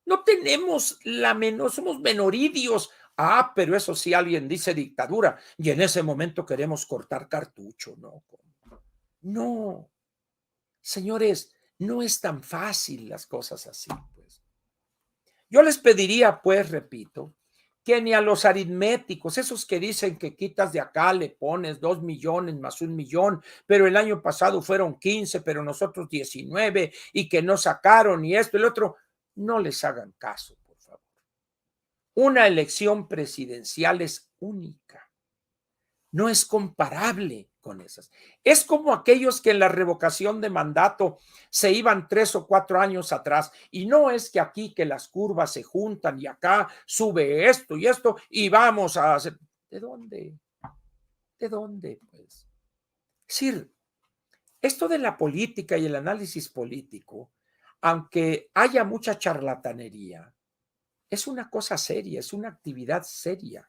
no tenemos la menor, somos menoridios. Ah, pero eso sí, alguien dice dictadura y en ese momento queremos cortar cartucho, ¿no? No, señores, no es tan fácil las cosas así, pues. Yo les pediría, pues, repito, que ni a los aritméticos, esos que dicen que quitas de acá, le pones 2 millones más 1 millón, pero el año pasado fueron 15, pero nosotros 19, y que no sacaron, y esto y el otro, no les hagan caso, por favor. Una elección presidencial es única. No es comparable con esas. Es como aquellos que en la revocación de mandato se iban 3 o 4 años atrás y no es que aquí que las curvas se juntan y acá sube esto y esto y vamos a hacer. ¿De dónde? ¿De dónde? Pues. Es decir, esto de la política y el análisis político, aunque haya mucha charlatanería, es una cosa seria, es una actividad seria.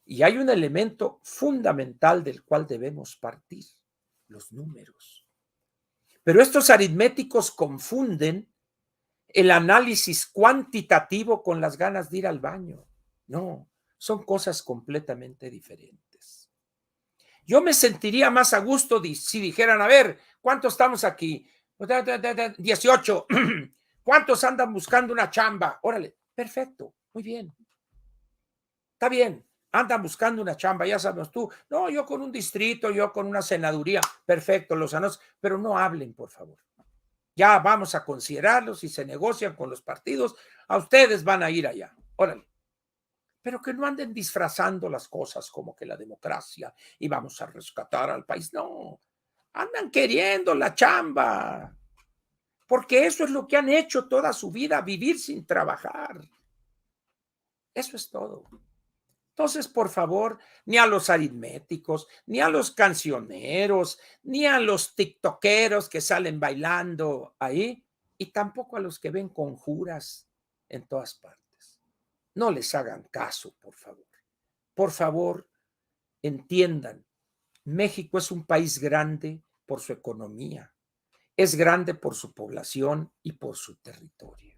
Y hay un elemento fundamental del cual debemos partir, los números. Pero estos aritméticos confunden el análisis cuantitativo con las ganas de ir al baño. No, son cosas completamente diferentes. Yo me sentiría más a gusto si dijeran, a ver, ¿cuántos estamos aquí? 18. ¿Cuántos andan buscando una chamba? Órale, perfecto, muy bien. Está bien, andan buscando una chamba, ya sabes tú. No, yo con un distrito, yo con una senaduría. Perfecto, los anos, pero no hablen, por favor. Ya vamos a considerarlos y se negocian con los partidos. A ustedes van a ir allá. Órale. Pero que no anden disfrazando las cosas como que la democracia y vamos a rescatar al país. No, andan queriendo la chamba. Porque eso es lo que han hecho toda su vida, vivir sin trabajar. Eso es todo. Entonces, por favor, ni a los aritméticos, ni a los cancioneros, ni a los tiktokeros que salen bailando ahí, y tampoco a los que ven conjuras en todas partes. No les hagan caso, por favor. Por favor, entiendan, México es un país grande por su economía, es grande por su población y por su territorio,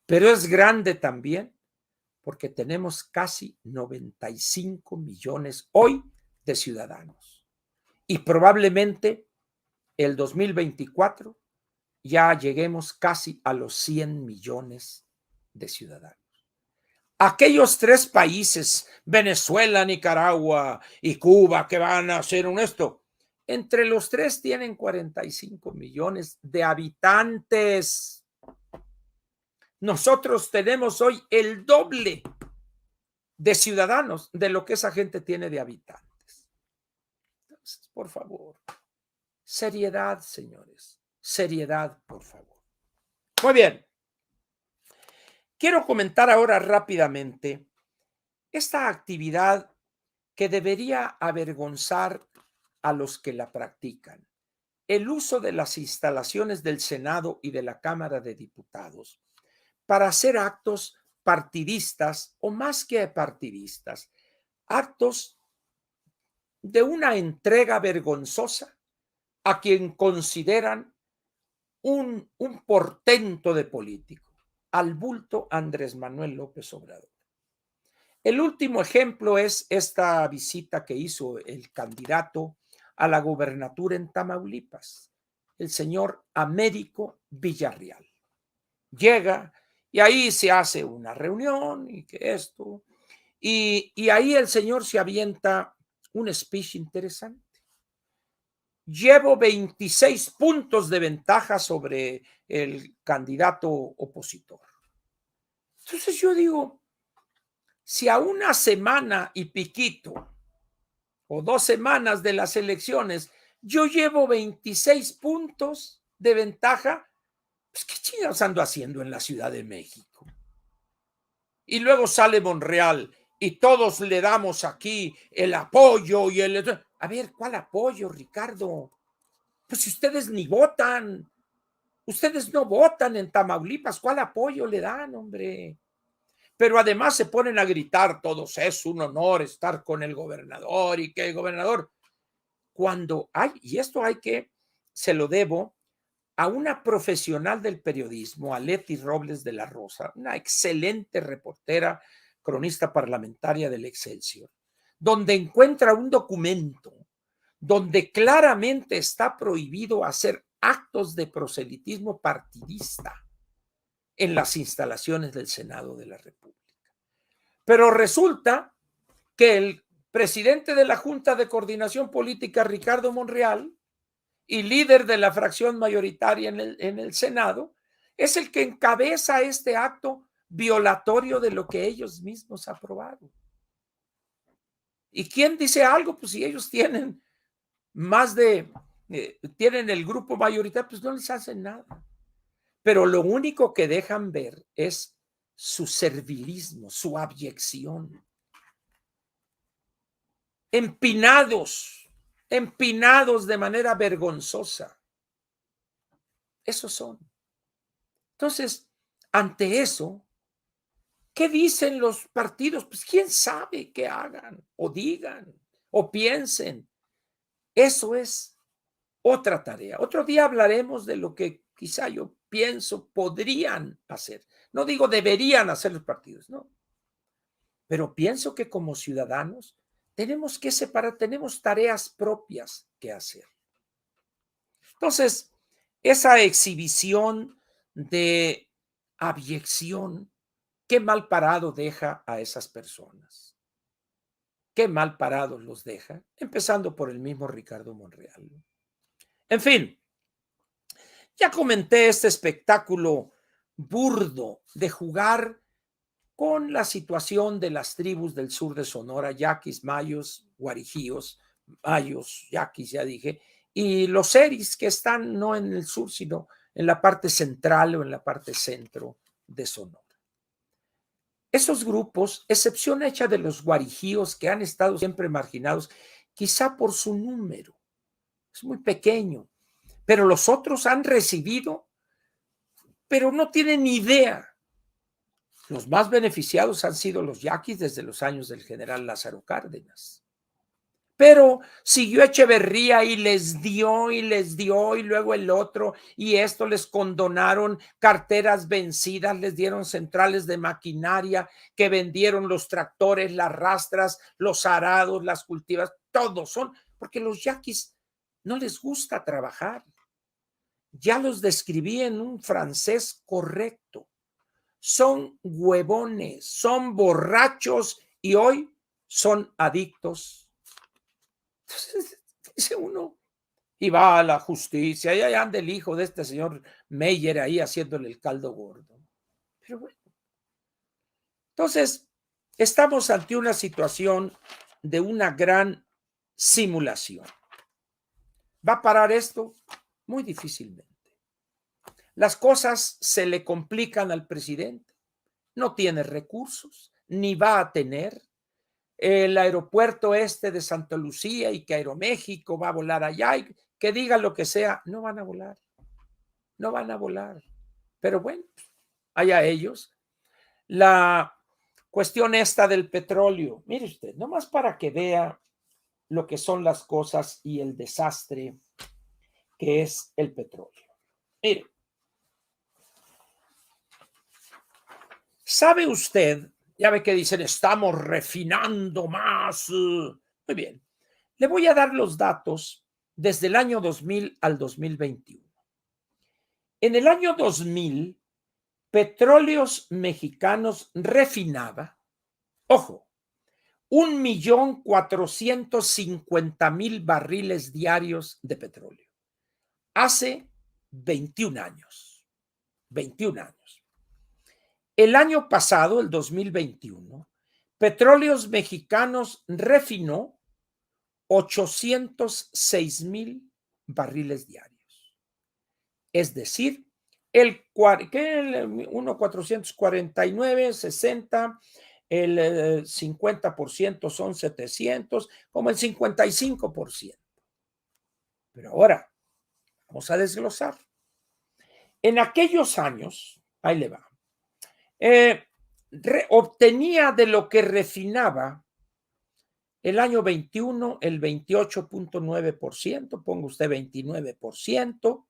pero es grande también porque tenemos casi 95 millones hoy de ciudadanos y probablemente el 2024 ya lleguemos casi a los 100 millones de ciudadanos. Aquellos tres países, Venezuela, Nicaragua y Cuba, que van a hacer esto, entre los tres tienen 45 millones de habitantes. Nosotros tenemos hoy el doble de ciudadanos de lo que esa gente tiene de habitantes. Entonces, por favor, seriedad, señores, seriedad, por favor. Muy bien. Quiero comentar ahora rápidamente esta actividad que debería avergonzar a los que la practican. El uso de las instalaciones del Senado y de la Cámara de Diputados para hacer actos partidistas o más que partidistas, actos de una entrega vergonzosa a quien consideran un portento de político, al bulto Andrés Manuel López Obrador. El último ejemplo es esta visita que hizo el candidato a la gobernatura en Tamaulipas, el señor Américo Villarreal. Llega y ahí se hace una reunión y que esto, y ahí el señor se avienta un speech interesante. Llevo 26 puntos de ventaja sobre el candidato opositor. Entonces yo digo, si a una semana y piquito o 2 semanas de las elecciones yo llevo 26 puntos de ventaja, pues ¿qué chingados ando haciendo en la Ciudad de México? Y luego sale Monreal y todos le damos aquí el apoyo y el... A ver, ¿cuál apoyo, Ricardo? Pues si ustedes ni votan, ustedes no votan en Tamaulipas, ¿cuál apoyo le dan, hombre? Pero además se ponen a gritar todos, es un honor estar con el gobernador y que el gobernador, cuando hay, y esto hay que, se lo debo a una profesional del periodismo, a Leti Robles de la Rosa, una excelente reportera, cronista parlamentaria del Excelsior, donde encuentra un documento donde claramente está prohibido hacer actos de proselitismo partidista en las instalaciones del Senado de la República. Pero resulta que el presidente de la Junta de Coordinación Política, Ricardo Monreal, y líder de la fracción mayoritaria en el Senado, es el que encabeza este acto violatorio de lo que ellos mismos aprobaron. ¿Y quién dice algo? Pues si ellos tienen tienen el grupo mayoritario, pues no les hacen nada. Pero lo único que dejan ver es su servilismo, su abyección. Empinados de manera vergonzosa. Esos son. Entonces, ante eso, ¿qué dicen los partidos? Pues quién sabe qué hagan o digan o piensen. Eso es otra tarea. Otro día hablaremos de lo que quizá yo pienso podrían hacer. No digo deberían hacer los partidos, no. Pero pienso que como ciudadanos tenemos que separar, tenemos tareas propias que hacer. Entonces, esa exhibición de abyección, qué mal parado deja a esas personas. Qué mal parados los deja, empezando por el mismo Ricardo Monreal. En fin, ya comenté este espectáculo burdo de jugar con la situación de las tribus del sur de Sonora, yaquis, mayos, guarijíos, mayos, yaquis, ya dije, y los seris que están no en el sur, sino en la parte central o en la parte centro de Sonora. Esos grupos, excepción hecha de los guarijíos que han estado siempre marginados, quizá por su número, es muy pequeño, pero los otros han recibido, pero no tienen ni idea. Los más beneficiados han sido los yaquis desde los años del general Lázaro Cárdenas. Pero siguió Echeverría y les dio y les dio y luego el otro y esto les condonaron carteras vencidas, les dieron centrales de maquinaria que vendieron los tractores, las rastras, los arados, las cultivas, todos son, porque los yaquis no les gusta trabajar. Ya los describí en un francés correcto. Son huevones, son borrachos y hoy son adictos. Entonces, dice uno, y va a la justicia, y ahí anda el hijo de este señor Meyer ahí haciéndole el caldo gordo. Pero bueno, entonces estamos ante una situación de una gran simulación. ¿Va a parar esto? Muy difícilmente. Las cosas se le complican al presidente. No tiene recursos, ni va a tener. El aeropuerto este de Santa Lucía y que Aeroméxico va a volar allá y que diga lo que sea, no van a volar, no van a volar. Pero bueno, allá ellos. La cuestión esta del petróleo, mire usted, nomás para que vea lo que son las cosas y el desastre que es el petróleo. Mire, ¿sabe usted? Ya ve que dicen, estamos refinando más. Muy bien. Le voy a dar los datos desde el año 2000 al 2021. En el año 2000, Petróleos Mexicanos refinaba, ojo, 1.450.000 barriles diarios de petróleo. Hace 21 años. 21 años. El año pasado, el 2021, Petróleos Mexicanos refinó 806.000 barriles diarios. Es decir, el 1,449, 60, el 50% son 700, como el 55%. Pero ahora, vamos a desglosar. En aquellos años, ahí le va, obtenía de lo que refinaba el año 21 el 28.9%, ponga usted 29%,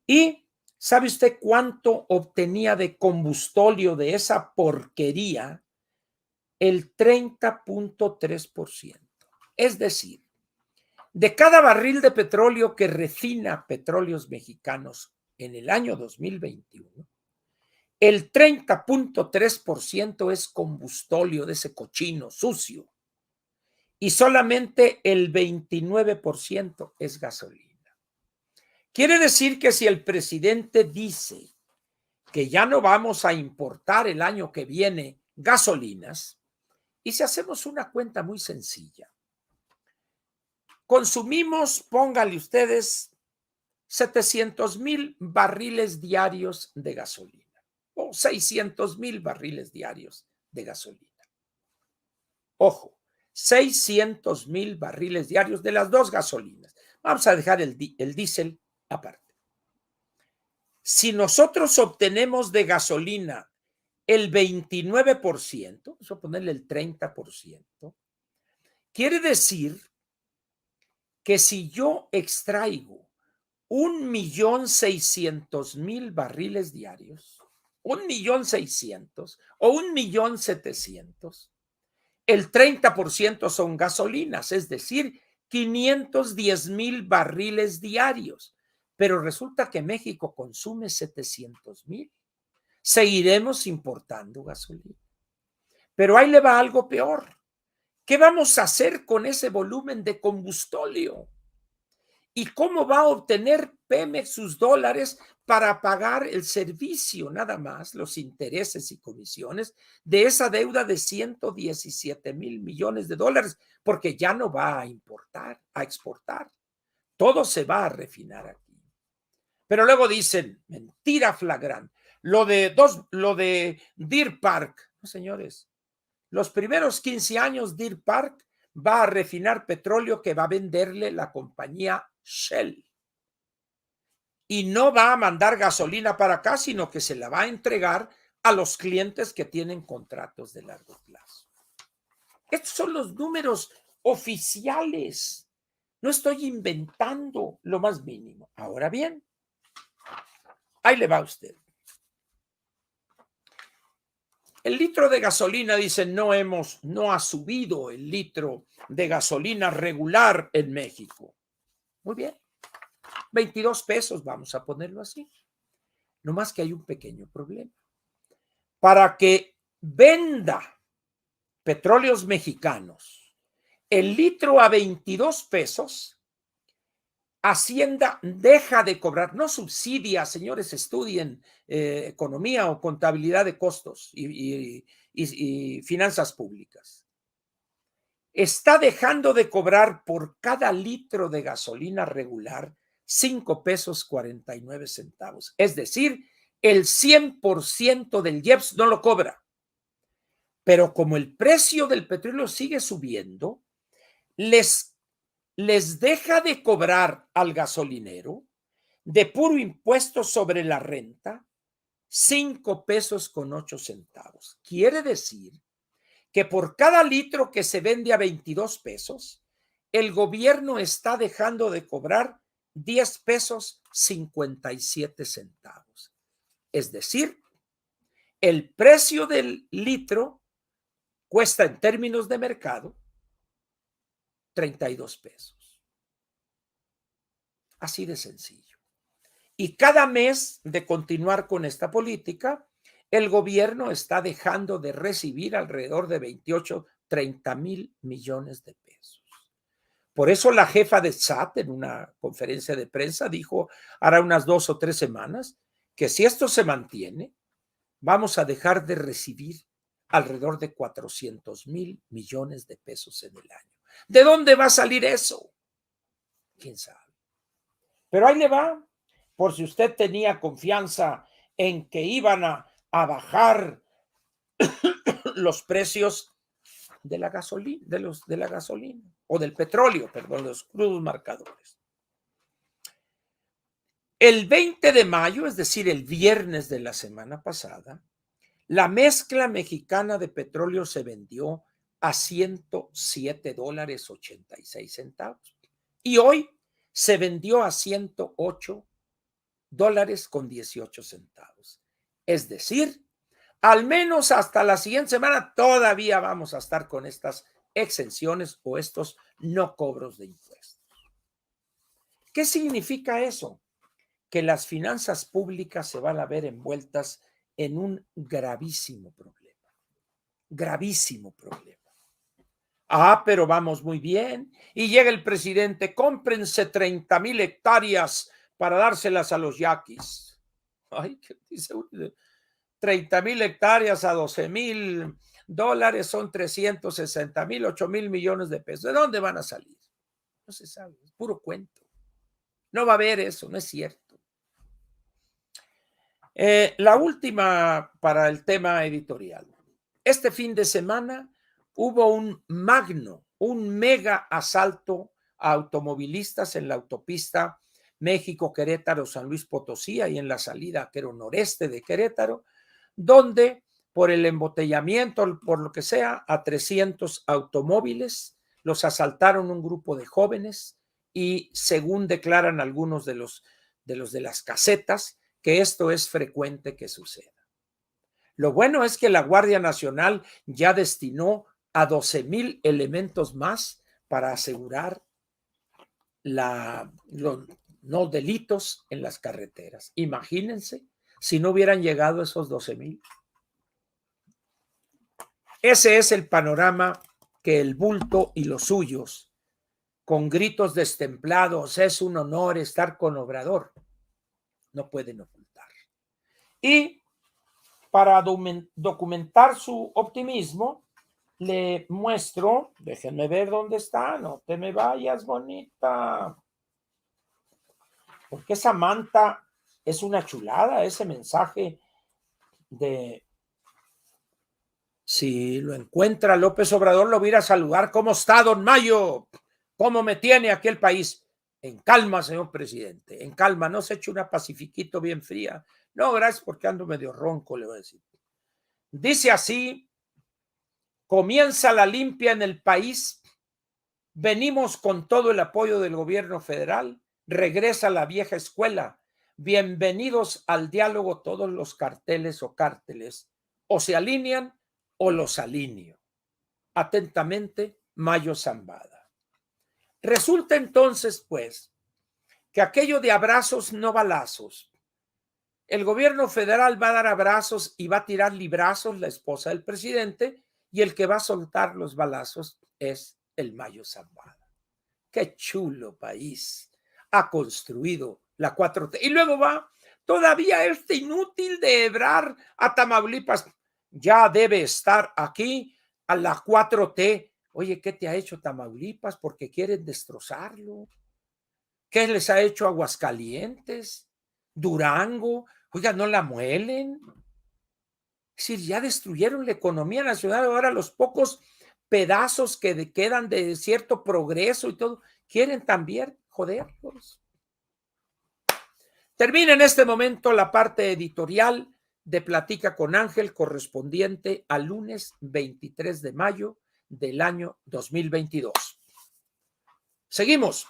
y ¿sabe usted cuánto obtenía de combustóleo de esa porquería? El 30.3%. Es decir, de cada barril de petróleo que refina Petróleos Mexicanos en el año 2021, el 30.3% es combustóleo de ese cochino sucio y solamente el 29% es gasolina. Quiere decir que si el presidente dice que ya no vamos a importar el año que viene gasolinas, y si hacemos una cuenta muy sencilla, consumimos, póngale ustedes, 700.000 barriles diarios de gasolina o 600.000 barriles diarios de gasolina. Ojo, 600.000 barriles diarios de las dos gasolinas. Vamos a dejar el diésel aparte. Si nosotros obtenemos de gasolina el 29%, vamos a ponerle el 30%, quiere decir que si yo extraigo 1.600.000 barriles diarios, 1.600.000 o 1.700.000, el 30% son gasolinas, es decir, 510.000 barriles diarios. Pero resulta que México consume 700.000. Seguiremos importando gasolina. Pero ahí le va algo peor. ¿Qué vamos a hacer con ese volumen de combustóleo? ¿Y cómo va a obtener Pemex sus dólares para pagar el servicio, nada más, los intereses y comisiones de esa deuda de 117.000 millones de dólares? Porque ya no va a importar, a exportar. Todo se va a refinar aquí. Pero luego dicen, mentira flagrante, lo de Deer Park, No, señores, los primeros 15 años Deer Park va a refinar petróleo que va a venderle la compañía Shell. Y no va a mandar gasolina para acá, sino que se la va a entregar a los clientes que tienen contratos de largo plazo. Estos son los números oficiales. No estoy inventando lo más mínimo. Ahora bien, ahí le va a usted. El litro de gasolina, dice, no ha subido el litro de gasolina regular en México. Muy bien, 22 pesos, vamos a ponerlo así. No más que hay un pequeño problema. Para que venda Petróleos Mexicanos el litro a 22 pesos, Hacienda deja de cobrar, no subsidia, señores, estudien economía o contabilidad de costos y finanzas públicas. Está dejando de cobrar por cada litro de gasolina regular 5 pesos 49 centavos. Es decir, el 100% del IEPS no lo cobra. Pero como el precio del petróleo sigue subiendo, les deja de cobrar al gasolinero de puro impuesto sobre la renta 5 pesos con 8 centavos. Quiere decir que por cada litro que se vende a 22 pesos, el gobierno está dejando de cobrar 10 pesos 57 centavos. Es decir, el precio del litro cuesta en términos de mercado 32 pesos. Así de sencillo. Y cada mes de continuar con esta política, el gobierno está dejando de recibir alrededor de 28, 30 mil millones de pesos. Por eso la jefa de SAT en una conferencia de prensa dijo hará unas 2 o 3 semanas que si esto se mantiene, vamos a dejar de recibir alrededor de 400 mil millones de pesos en el año. ¿De dónde va a salir eso? ¿Quién sabe? Pero ahí le va, por si usted tenía confianza en que iban a bajar los precios de la gasolina, de la gasolina o del petróleo, perdón, los crudos marcadores. El 20 de mayo, es decir, el viernes de la semana pasada, la mezcla mexicana de petróleo se vendió a $107.86 y hoy se vendió a $108.18. Es decir, al menos hasta la siguiente semana todavía vamos a estar con estas exenciones o estos no cobros de impuestos. ¿Qué significa eso? Que las finanzas públicas se van a ver envueltas en un gravísimo problema. Gravísimo problema. Pero vamos muy bien. Y llega el presidente, cómprense 30,000 hectáreas para dárselas a los yaquis. Ay, ¿qué dice? 30,000 hectáreas a $12,000 son 360,000, 8,000 millones de pesos. ¿De dónde van a salir? No se sabe, es puro cuento. No va a haber eso, no es cierto. La última para el tema editorial. Este fin de semana hubo un mega asalto a automovilistas en la autopista México-Querétaro-San Luis Potosí y en la salida que era noreste de Querétaro, donde por el embotellamiento, por lo que sea, a 300 automóviles los asaltaron un grupo de jóvenes y según declaran algunos de las casetas, que esto es frecuente que suceda. Lo bueno es que la Guardia Nacional ya destinó a 12,000 elementos más para asegurar los no delitos en las carreteras. Imagínense si no hubieran llegado esos 12,000. Ese es el panorama que el bulto y los suyos, con gritos destemplados, es un honor estar con Obrador, no pueden ocultar. Y para documentar su optimismo, le muestro, déjenme ver dónde está, no te me vayas, bonita, porque esa manta es una chulada, ese mensaje de Si lo encuentra López Obrador, lo voy a ir a saludar. ¿Cómo está, don Mayo? ¿Cómo me tiene aquí el país? En calma, señor presidente, en calma. No se eche una pacifiquito bien fría. No, gracias, porque ando medio ronco, le voy a decir. Dice así: comienza la limpia en el país. Venimos con todo el apoyo del gobierno federal. Regresa la vieja escuela. Bienvenidos al diálogo todos los carteles o cárteles. O se alinean o los alineo. Atentamente, Mayo Zambada. Resulta entonces, pues, que aquello de abrazos no balazos. El gobierno federal va a dar abrazos y va a tirar librazos la esposa del presidente, y el que va a soltar los balazos es el Mayo Zambada. Qué chulo país ha construido la 4T. Y luego va todavía este inútil de Ebrard a Tamaulipas. Ya debe estar aquí a la 4T. Oye, ¿qué te ha hecho Tamaulipas? Porque quieren destrozarlo. ¿Qué les ha hecho Aguascalientes? Durango. Oiga, no la muelen. Es decir, ya destruyeron la economía nacional. Ahora los pocos pedazos que quedan de cierto progreso y todo, quieren también joderlos. Termina en este momento la parte editorial de Platica con Ángel, correspondiente al lunes 23 de mayo del año 2022. Seguimos.